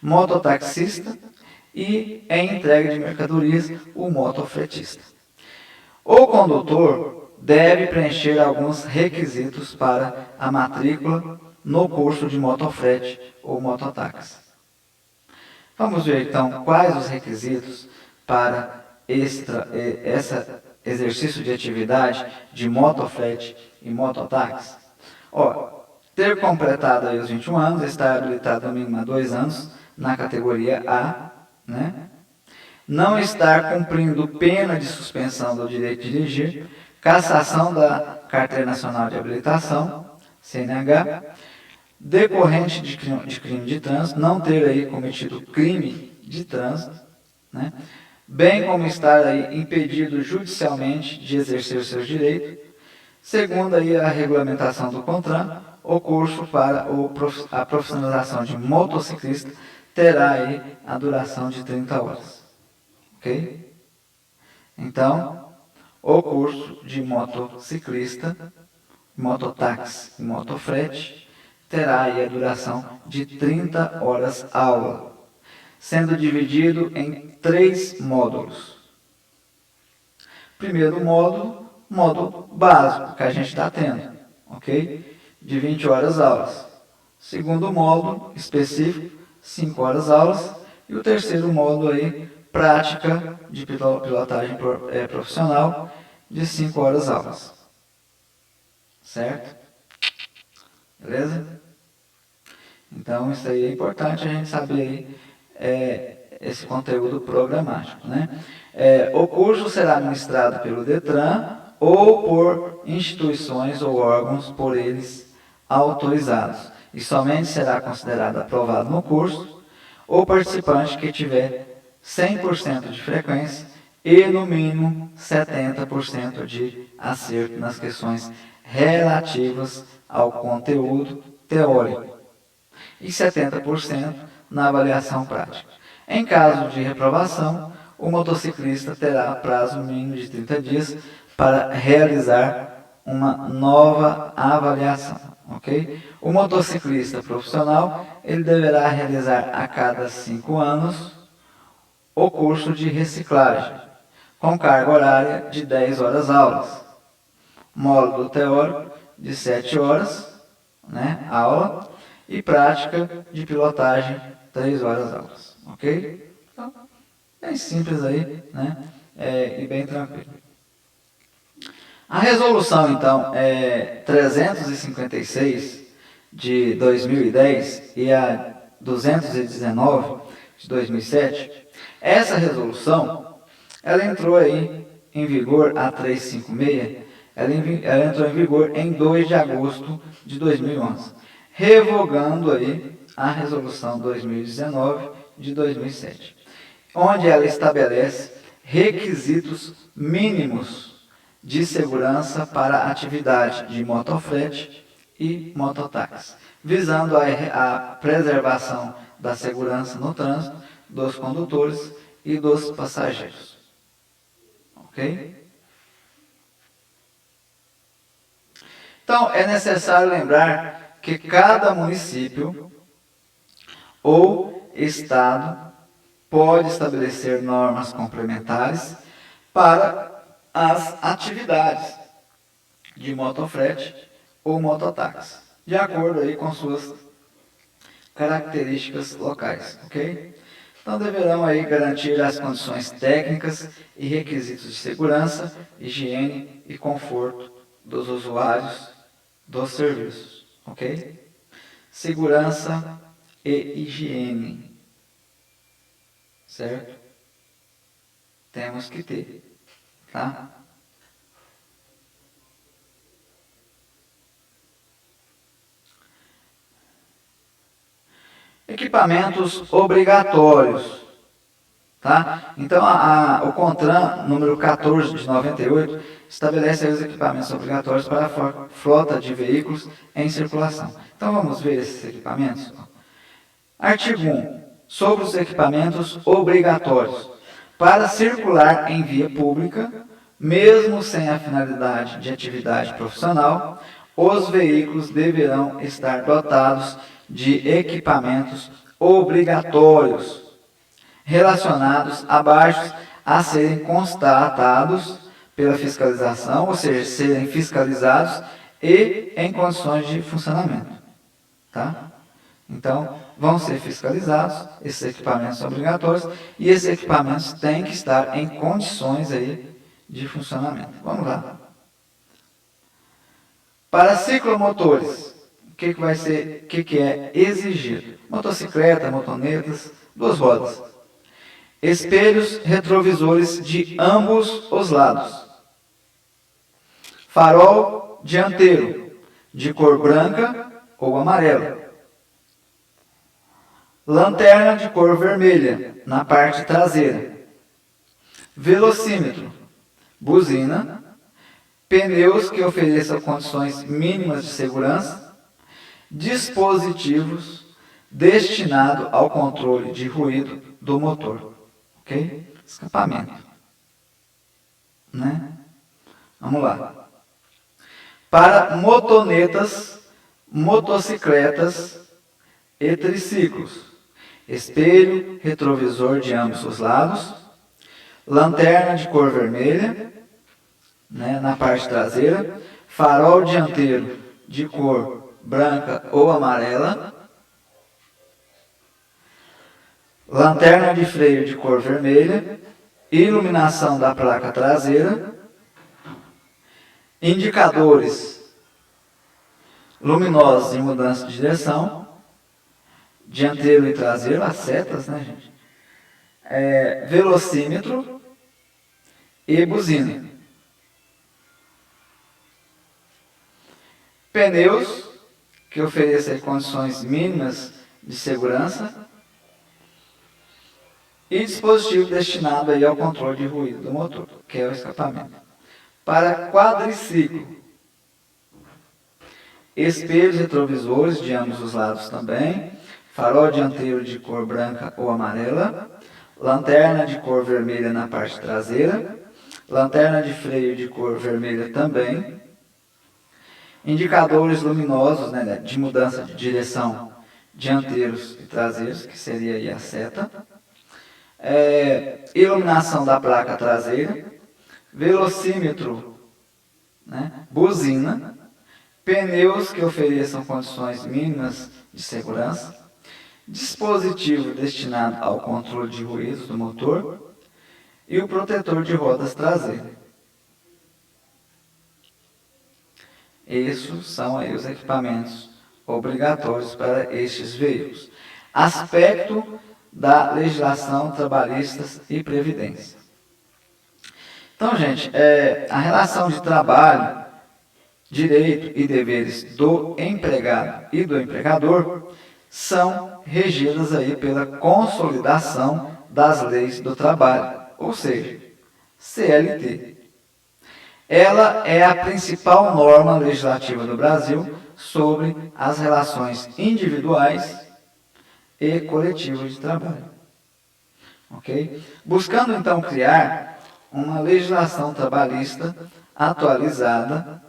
mototaxista e, em entrega de mercadorias, o motofretista. O condutor deve preencher alguns requisitos para a matrícula no curso de motofrete ou mototáxi. Vamos ver então quais os requisitos para esse exercício de atividade de motofrete e mototáxi. Ter completado aí os 21 anos, estar habilitado no mínimo há 2 anos na categoria A, né? Não estar cumprindo pena de suspensão do direito de dirigir, cassação da Carteira Nacional de Habilitação, CNH, decorrente de crime de trânsito, não ter aí cometido crime de trânsito, né? Bem como estar aí impedido judicialmente de exercer os seus direitos, segundo aí a regulamentação do CONTRAN, o curso para a profissionalização de motociclista terá aí a duração de 30 horas. Ok? Então, o curso de motociclista, mototáxi e motofrete terá aí a duração de 30 horas aula, sendo dividido em 3 módulos. Primeiro módulo básico que a gente está tendo, ok? De 20 horas aulas. Segundo módulo específico, 5 horas aulas. E o terceiro módulo aí, prática de pilotagem profissional, de 5 horas aulas. Certo? Beleza? Então, isso aí é importante a gente saber aí, esse conteúdo programático, né? O curso será ministrado pelo DETRAN ou por instituições ou órgãos por eles autorizados. E somente será considerado aprovado no curso o participante que tiver 100% de frequência e, no mínimo, 70% de acerto nas questões relativas ao conteúdo teórico e 70% na avaliação prática. Em caso de reprovação, o motociclista terá prazo mínimo de 30 dias para realizar uma nova avaliação. Okay? O motociclista profissional ele deverá realizar a cada 5 anos o curso de reciclagem, com carga horária de 10 horas aulas, módulo teórico de 7 horas, né, aula, e prática de pilotagem 3 horas aulas. Ok? Então, bem simples aí, né, e bem tranquilo. A resolução, então, 356 de 2010 e a 219 de 2007, essa resolução, ela entrou aí em vigor, a 356, ela entrou em vigor em 2 de agosto de 2011, revogando aí a resolução 2019 de 2007, onde ela estabelece requisitos mínimos de segurança para a atividade de motofrete e mototáxi, visando a preservação da segurança no trânsito dos condutores e dos passageiros. Ok? Então, é necessário lembrar que cada município ou estado pode estabelecer normas complementares para as atividades de motofrete ou mototáxi, de acordo aí com suas características locais, ok? Então deverão aí garantir as condições técnicas e requisitos de segurança, higiene e conforto dos usuários dos serviços, ok? Segurança e higiene, certo? Temos que ter. Tá? Equipamentos obrigatórios. Tá? Então, o CONTRAN, número 14 de 98, estabelece aí os equipamentos obrigatórios para a frota de veículos em circulação. Então, vamos ver esses equipamentos. Artigo 1. Sobre os equipamentos obrigatórios. Para circular em via pública, mesmo sem a finalidade de atividade profissional, os veículos deverão estar dotados de equipamentos obrigatórios relacionados abaixo a serem constatados pela fiscalização, ou seja, serem fiscalizados e em condições de funcionamento. Tá? Então, vão ser fiscalizados esses equipamentos obrigatórios e esses equipamentos têm que estar em condições aí de funcionamento. Vamos lá. Para ciclomotores, o que é exigido? Motocicleta, motonetas, 2 rodas. Espelhos retrovisores de ambos os lados. Farol dianteiro, de cor branca ou amarela. Lanterna de cor vermelha, na parte traseira. Velocímetro, buzina, pneus que ofereçam condições mínimas de segurança dispositivos destinados ao controle de ruído do motor, ok? Escapamento, né? Vamos lá. Para motonetas, motocicletas e triciclos, espelho retrovisor de ambos os lados, lanterna de cor vermelha, né, na parte traseira, farol dianteiro de cor branca ou amarela, lanterna de freio de cor vermelha, iluminação da placa traseira, indicadores luminosos em mudança de direção, dianteiro e traseiro, as setas, né, gente? Velocímetro e buzina. Pneus, que oferecem condições mínimas de segurança. E dispositivo destinado aí ao controle de ruído do motor, que é o escapamento. Para quadriciclo, espelhos retrovisores de ambos os lados também, farol dianteiro de cor branca ou amarela, lanterna de cor vermelha na parte traseira, lanterna de freio de cor vermelha também, indicadores luminosos, né, de mudança de direção dianteiros e traseiros, que seria aí a seta, iluminação da placa traseira, velocímetro, né, buzina, pneus que ofereçam condições mínimas de segurança, dispositivo destinado ao controle de ruídos do motor e o protetor de rodas traseira. Esses são aí os equipamentos obrigatórios para estes veículos. Aspecto da legislação trabalhista e previdência. Então, gente, a relação de trabalho, direito e deveres do empregado e do empregador são regidas aí pela consolidação das leis do trabalho, ou seja, CLT. Ela é a principal norma legislativa do Brasil sobre as relações individuais e coletivas de trabalho. Ok? Buscando, então, criar uma legislação trabalhista atualizada,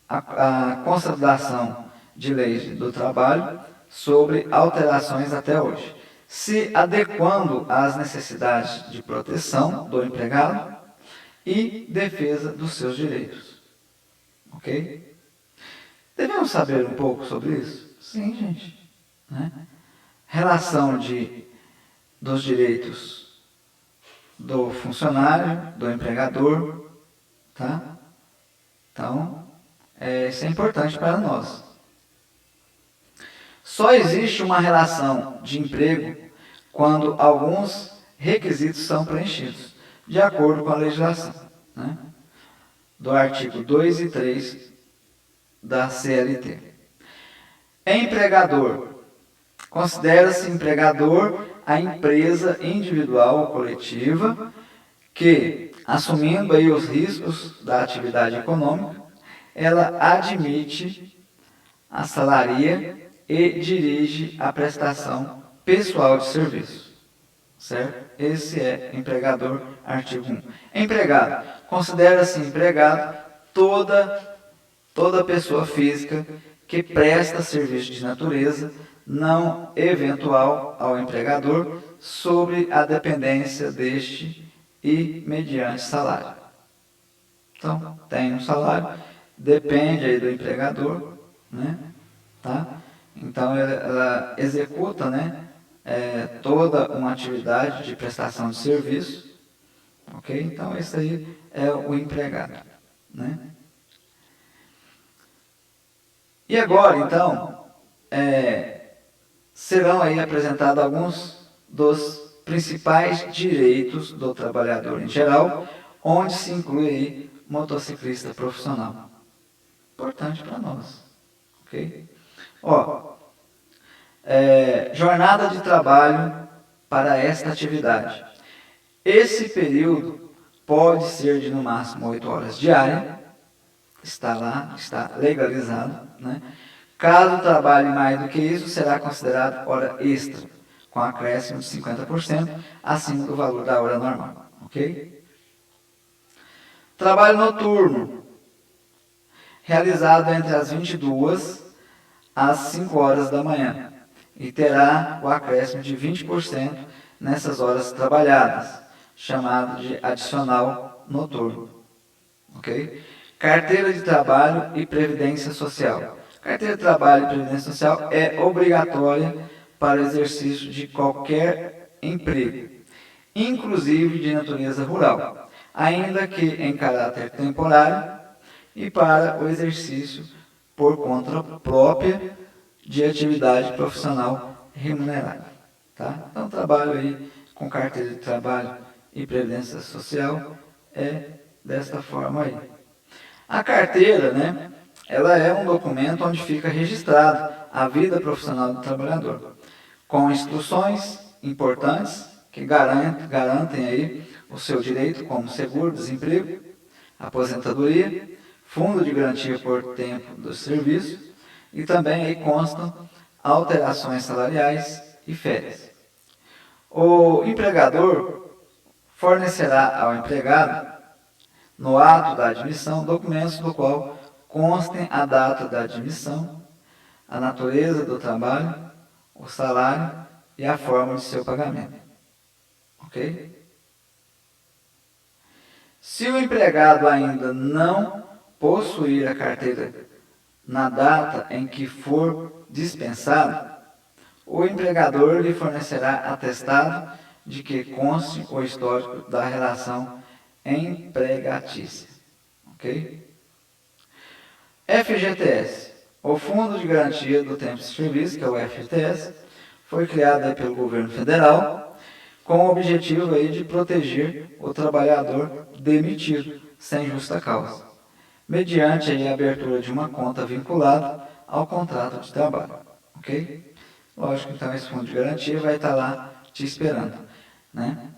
a consolidação de leis do trabalho sobre alterações até hoje, se adequando às necessidades de proteção do empregado e defesa dos seus direitos. Ok? Devemos saber um pouco sobre isso? Sim, gente. Né? Relação dos direitos do funcionário, do empregador, tá? Então, isso é importante para nós. Só existe uma relação de emprego quando alguns requisitos são preenchidos, de acordo com a legislação, né, do artigo 2 e 3 da CLT. Empregador. Considera-se empregador a empresa individual ou coletiva que, assumindo aí os riscos da atividade econômica, ela admite, assalaria e dirige a prestação pessoal de serviço. Certo? Esse é empregador, artigo 1. Empregado. Considera-se empregado toda pessoa física que presta serviço de natureza não eventual ao empregador sobre a dependência deste e mediante salário. Então, tem um salário, depende aí do empregador, né? Tá? Então, ela executa, né, toda uma atividade de prestação de serviço, ok? Então, esse aí é o empregado, né? E agora, então, serão aí apresentados alguns dos principais direitos do trabalhador em geral, onde se inclui aí motociclista profissional. Importante para nós, ok? Jornada de trabalho para esta atividade. Esse período pode ser de no máximo 8 horas diárias, está lá, está legalizado, né? Caso trabalhe mais do que isso, será considerado hora extra, com acréscimo de 50% acima do valor da hora normal. Ok? Trabalho noturno, realizado entre as 22 às 5 horas da manhã, e terá o acréscimo de 20% nessas horas trabalhadas, chamado de adicional noturno. Ok? Carteira de trabalho e previdência social. Carteira de trabalho e previdência social é obrigatória para o exercício de qualquer emprego, inclusive de natureza rural, ainda que em caráter temporário, e para o exercício por conta própria de atividade profissional remunerada. Tá? Então, trabalho aí com carteira de trabalho e previdência social é desta forma aí. A carteira, né, ela é um documento onde fica registrado a vida profissional do trabalhador, com instruções importantes que garantem aí o seu direito, como seguro-desemprego, aposentadoria, fundo de garantia por tempo do serviço, e também aí constam alterações salariais e férias. O empregador fornecerá ao empregado, no ato da admissão, documentos do qual constem a data da admissão, a natureza do trabalho, o salário e a forma de seu pagamento. Ok? Se o empregado ainda não possuir a carteira na data em que for dispensado, o empregador lhe fornecerá atestado de que conste o histórico da relação empregatícia. Ok? FGTS. O Fundo de Garantia do Tempo de Serviço, que é o FGTS, foi criado aí pelo governo federal com o objetivo aí de proteger o trabalhador demitido sem justa causa, mediante aí a abertura de uma conta vinculada ao contrato de trabalho. Ok? Lógico, então esse fundo de garantia vai estar lá te esperando, né?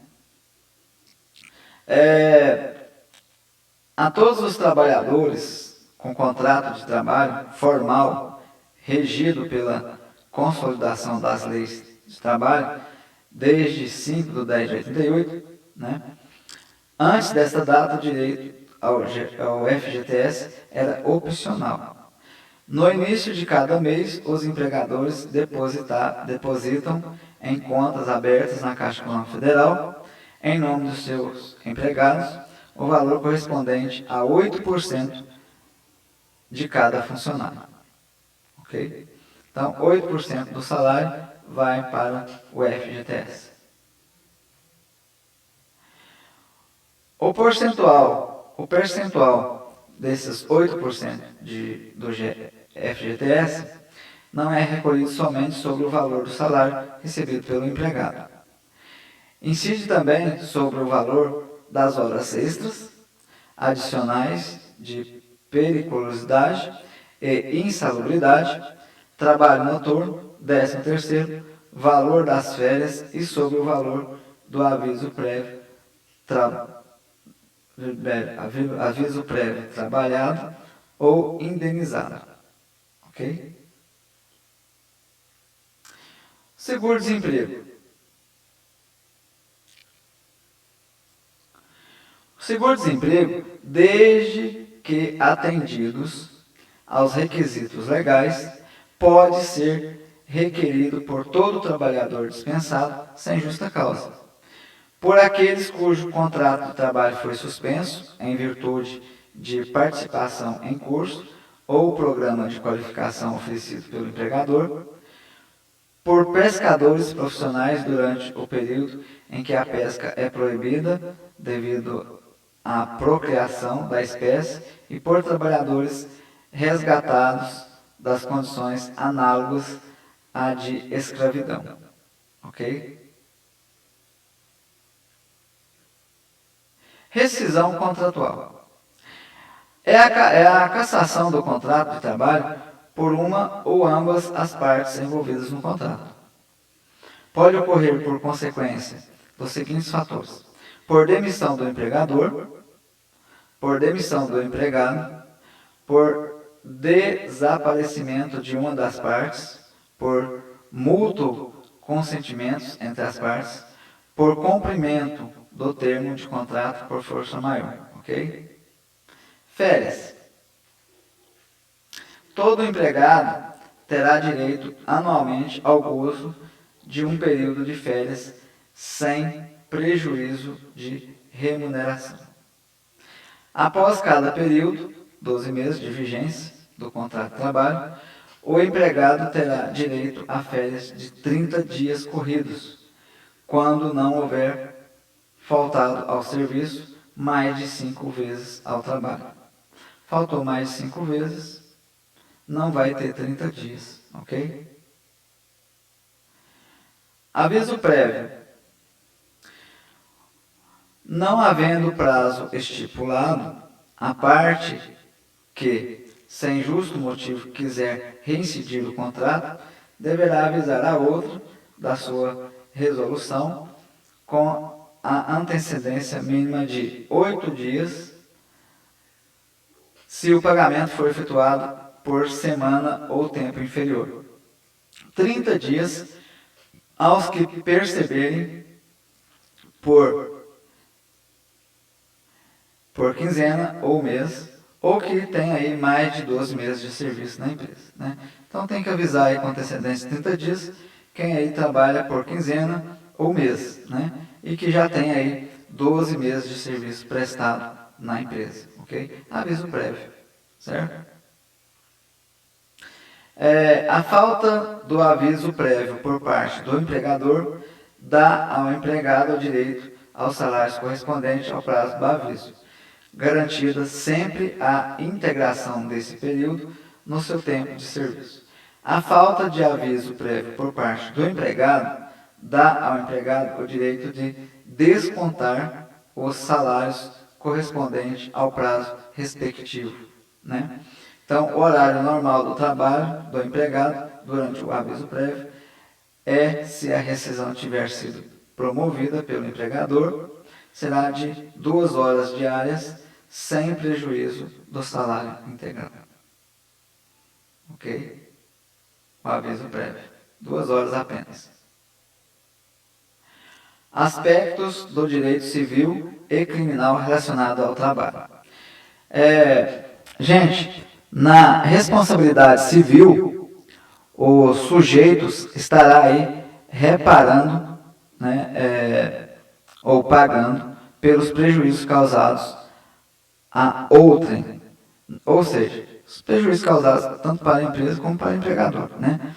A todos os trabalhadores com contrato de trabalho formal, regido pela consolidação das leis de trabalho, desde 5/10/88, né? Antes desta data, o direito ao FGTS era opcional. No início de cada mês, os empregadores depositam em contas abertas na Caixa Econômica Federal, em nome dos seus empregados, o valor correspondente a 8% de cada funcionário. Ok? Então, 8% do salário vai para o FGTS. O percentual desses 8% do FGTS não é recolhido somente sobre o valor do salário recebido pelo empregado. Incide também sobre o valor das horas extras, adicionais de periculosidade e insalubridade, trabalho noturno, 13º, valor das férias e sobre o valor do aviso prévio trabalhado ou indenizado. Ok? Seguro-desemprego. Seguro-desemprego, desde que atendidos aos requisitos legais, pode ser requerido por todo trabalhador dispensado sem justa causa, por aqueles cujo contrato de trabalho foi suspenso em virtude de participação em curso ou programa de qualificação oferecido pelo empregador, por pescadores profissionais durante o período em que a pesca é proibida devido à procriação da espécie e por trabalhadores resgatados das condições análogas à de escravidão. Ok? Rescisão contratual. É a cassação do contrato de trabalho por uma ou ambas as partes envolvidas no contrato. Pode ocorrer por consequência dos seguintes fatores: por demissão do empregador, por demissão do empregado, por desaparecimento de uma das partes, por mútuo consentimento entre as partes, por cumprimento do termo de contrato por força maior, ok? Férias. Todo empregado terá direito anualmente ao gozo de um período de férias sem prejuízo de remuneração. Após cada período, 12 meses de vigência do contrato de trabalho, o empregado terá direito a férias de 30 dias corridos, quando não houver faltado ao serviço mais de 5 vezes ao trabalho. Faltou mais de 5 vezes, não vai ter 30 dias, ok? Aviso prévio. Não havendo prazo estipulado, a parte que, sem justo motivo, quiser reincidir o contrato, deverá avisar a outra da sua resolução com a antecedência mínima de 8 dias, se o pagamento for efetuado por semana ou tempo inferior. 30 dias aos que perceberem por quinzena ou mês, ou que tem aí mais de 12 meses de serviço na empresa, né? Então tem que avisar aí com antecedência de 30 dias quem aí trabalha por quinzena ou mês, né? E que já tem aí 12 meses de serviço prestado na empresa, ok? Aviso prévio, certo? A falta do aviso prévio por parte do empregador dá ao empregado o direito aos salários correspondentes ao prazo do aviso, garantida sempre a integração desse período no seu tempo de serviço. A falta de aviso prévio por parte do empregado dá ao empregado o direito de descontar os salários correspondentes ao prazo respectivo, né? Então, o horário normal do trabalho do empregado durante o aviso prévio se a rescisão tiver sido promovida pelo empregador, será de 2 horas diárias, sem prejuízo do salário integral. Ok? O aviso prévio. 2 horas apenas. Aspectos do direito civil e criminal relacionado ao trabalho. Gente, na responsabilidade civil, os sujeitos estará aí reparando, né, ou pagando pelos prejuízos causados a outrem, ou seja, os prejuízos causados tanto para a empresa como para o empregador, né?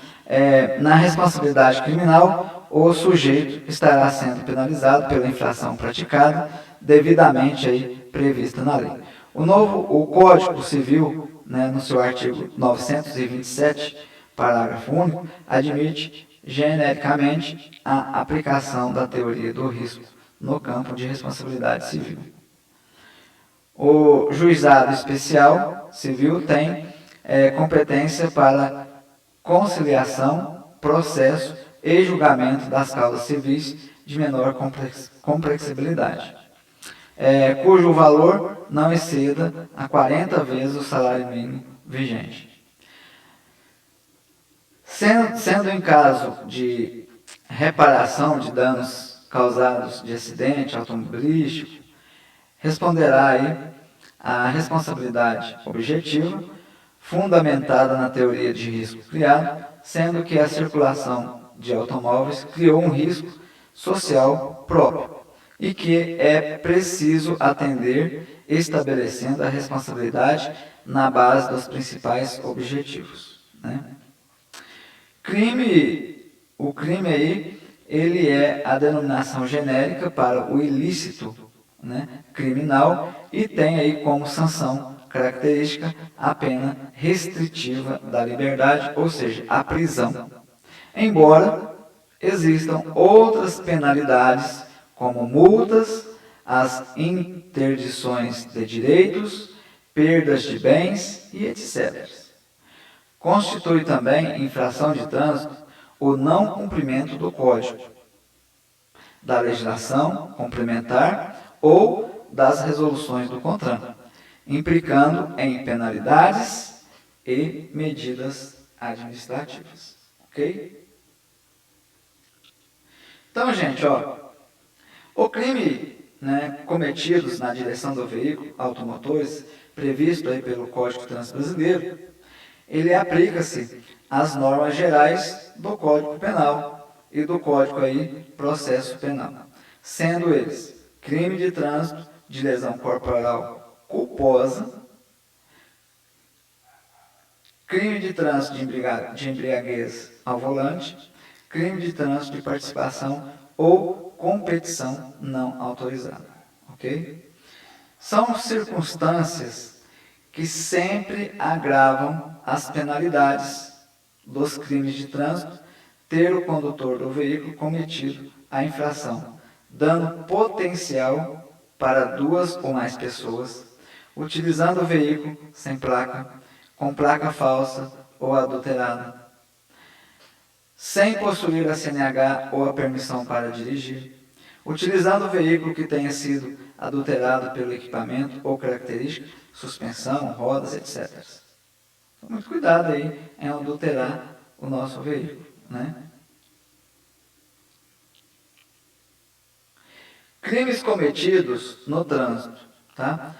Na responsabilidade criminal, o sujeito estará sendo penalizado pela infração praticada, devidamente aí prevista na lei. O Código Civil, né, no seu artigo 927, parágrafo único, admite genericamente a aplicação da teoria do risco no campo de responsabilidade civil. O juizado especial civil tem competência para conciliação, processo e julgamento das causas civis de menor complexibilidade, cujo valor não exceda a 40 vezes o salário mínimo vigente. Sendo em caso de reparação de danos causados de acidente automobilístico, responderá aí a responsabilidade objetiva, fundamentada na teoria de risco criado, sendo que a circulação de automóveis criou um risco social próprio e que é preciso atender, estabelecendo a responsabilidade na base dos principais objetivos, né? O crime aí, ele é a denominação genérica para o ilícito, né, criminal, e tem aí como sanção característica a pena restritiva da liberdade, ou seja, a prisão. Embora existam outras penalidades, como multas, as interdições de direitos, perdas de bens e etc. Constitui também infração de trânsito o não cumprimento do Código, da legislação complementar ou das resoluções do CONTRAN, implicando em penalidades e medidas administrativas, ok? Então, gente, ó, o crime, né, cometidos na direção do veículo automotores, previsto aí pelo Código de Trânsito Brasileiro, ele aplica-se às normas gerais do Código Penal e do Código aí Processo Penal, sendo eles crime de trânsito de lesão corporal culposa, crime de trânsito de embriaguez ao volante, crime de trânsito de participação ou competição não autorizada, ok? São circunstâncias que sempre agravam as penalidades dos crimes de trânsito ter o condutor do veículo cometido a infração, dano potencial para 2 ou mais pessoas, utilizando o veículo sem placa, com placa falsa ou adulterada, sem possuir a CNH ou a permissão para dirigir, utilizando o veículo que tenha sido adulterado pelo equipamento ou característica, suspensão, rodas, etc. Então, muito cuidado aí em adulterar o nosso veículo, né? Crimes cometidos no trânsito, tá?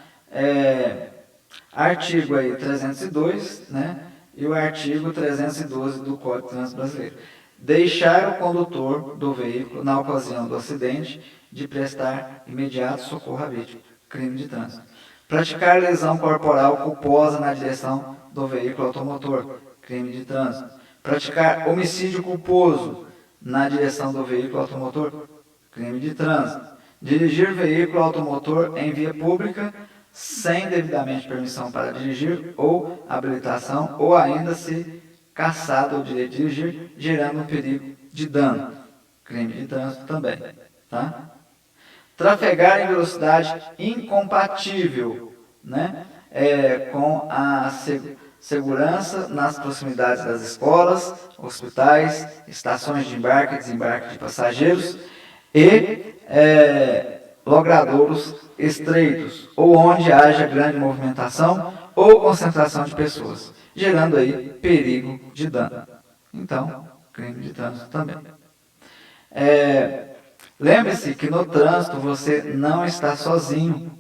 Artigo aí 302, né? E o artigo 312 do Código de Trânsito Brasileiro. Deixar o condutor do veículo, na ocasião do acidente, de prestar imediato socorro à vítima. Crime de trânsito. Praticar lesão corporal culposa na direção do veículo automotor. Crime de trânsito. Praticar homicídio culposo na direção do veículo automotor. Crime de trânsito. Dirigir veículo automotor em via pública sem devidamente permissão para dirigir ou habilitação, ou ainda se cassado o direito de dirigir, gerando um perigo de dano. Crime de trânsito também, tá? Trafegar em velocidade incompatível, né, com a segurança nas proximidades das escolas, hospitais, estações de embarque e desembarque de passageiros e logradouros estreitos, ou onde haja grande movimentação ou concentração de pessoas, gerando aí perigo de dano. Então, crime de trânsito também. Lembre-se que no trânsito você não está sozinho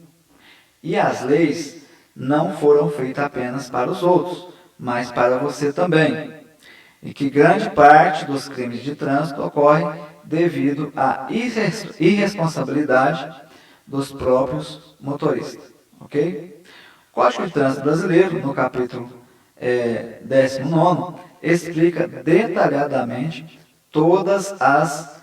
e as leis não foram feitas apenas para os outros, mas para você também. E que grande parte dos crimes de trânsito ocorre devido à irresponsabilidade dos próprios motoristas, ok? O Código de Trânsito Brasileiro, no capítulo 19, explica detalhadamente todas as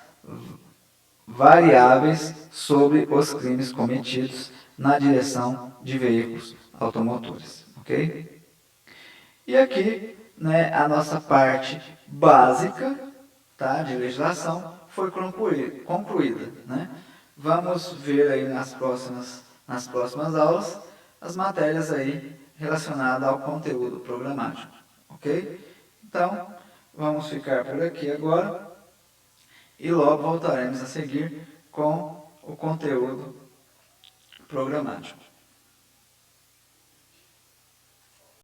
variáveis sobre os crimes cometidos na direção de veículos automotores, ok? E aqui, né, a nossa parte básica, tá, de legislação foi concluída, né? Vamos ver aí nas próximas aulas as matérias aí relacionadas ao conteúdo programático, ok? Então, vamos ficar por aqui agora e logo voltaremos a seguir com o conteúdo programático.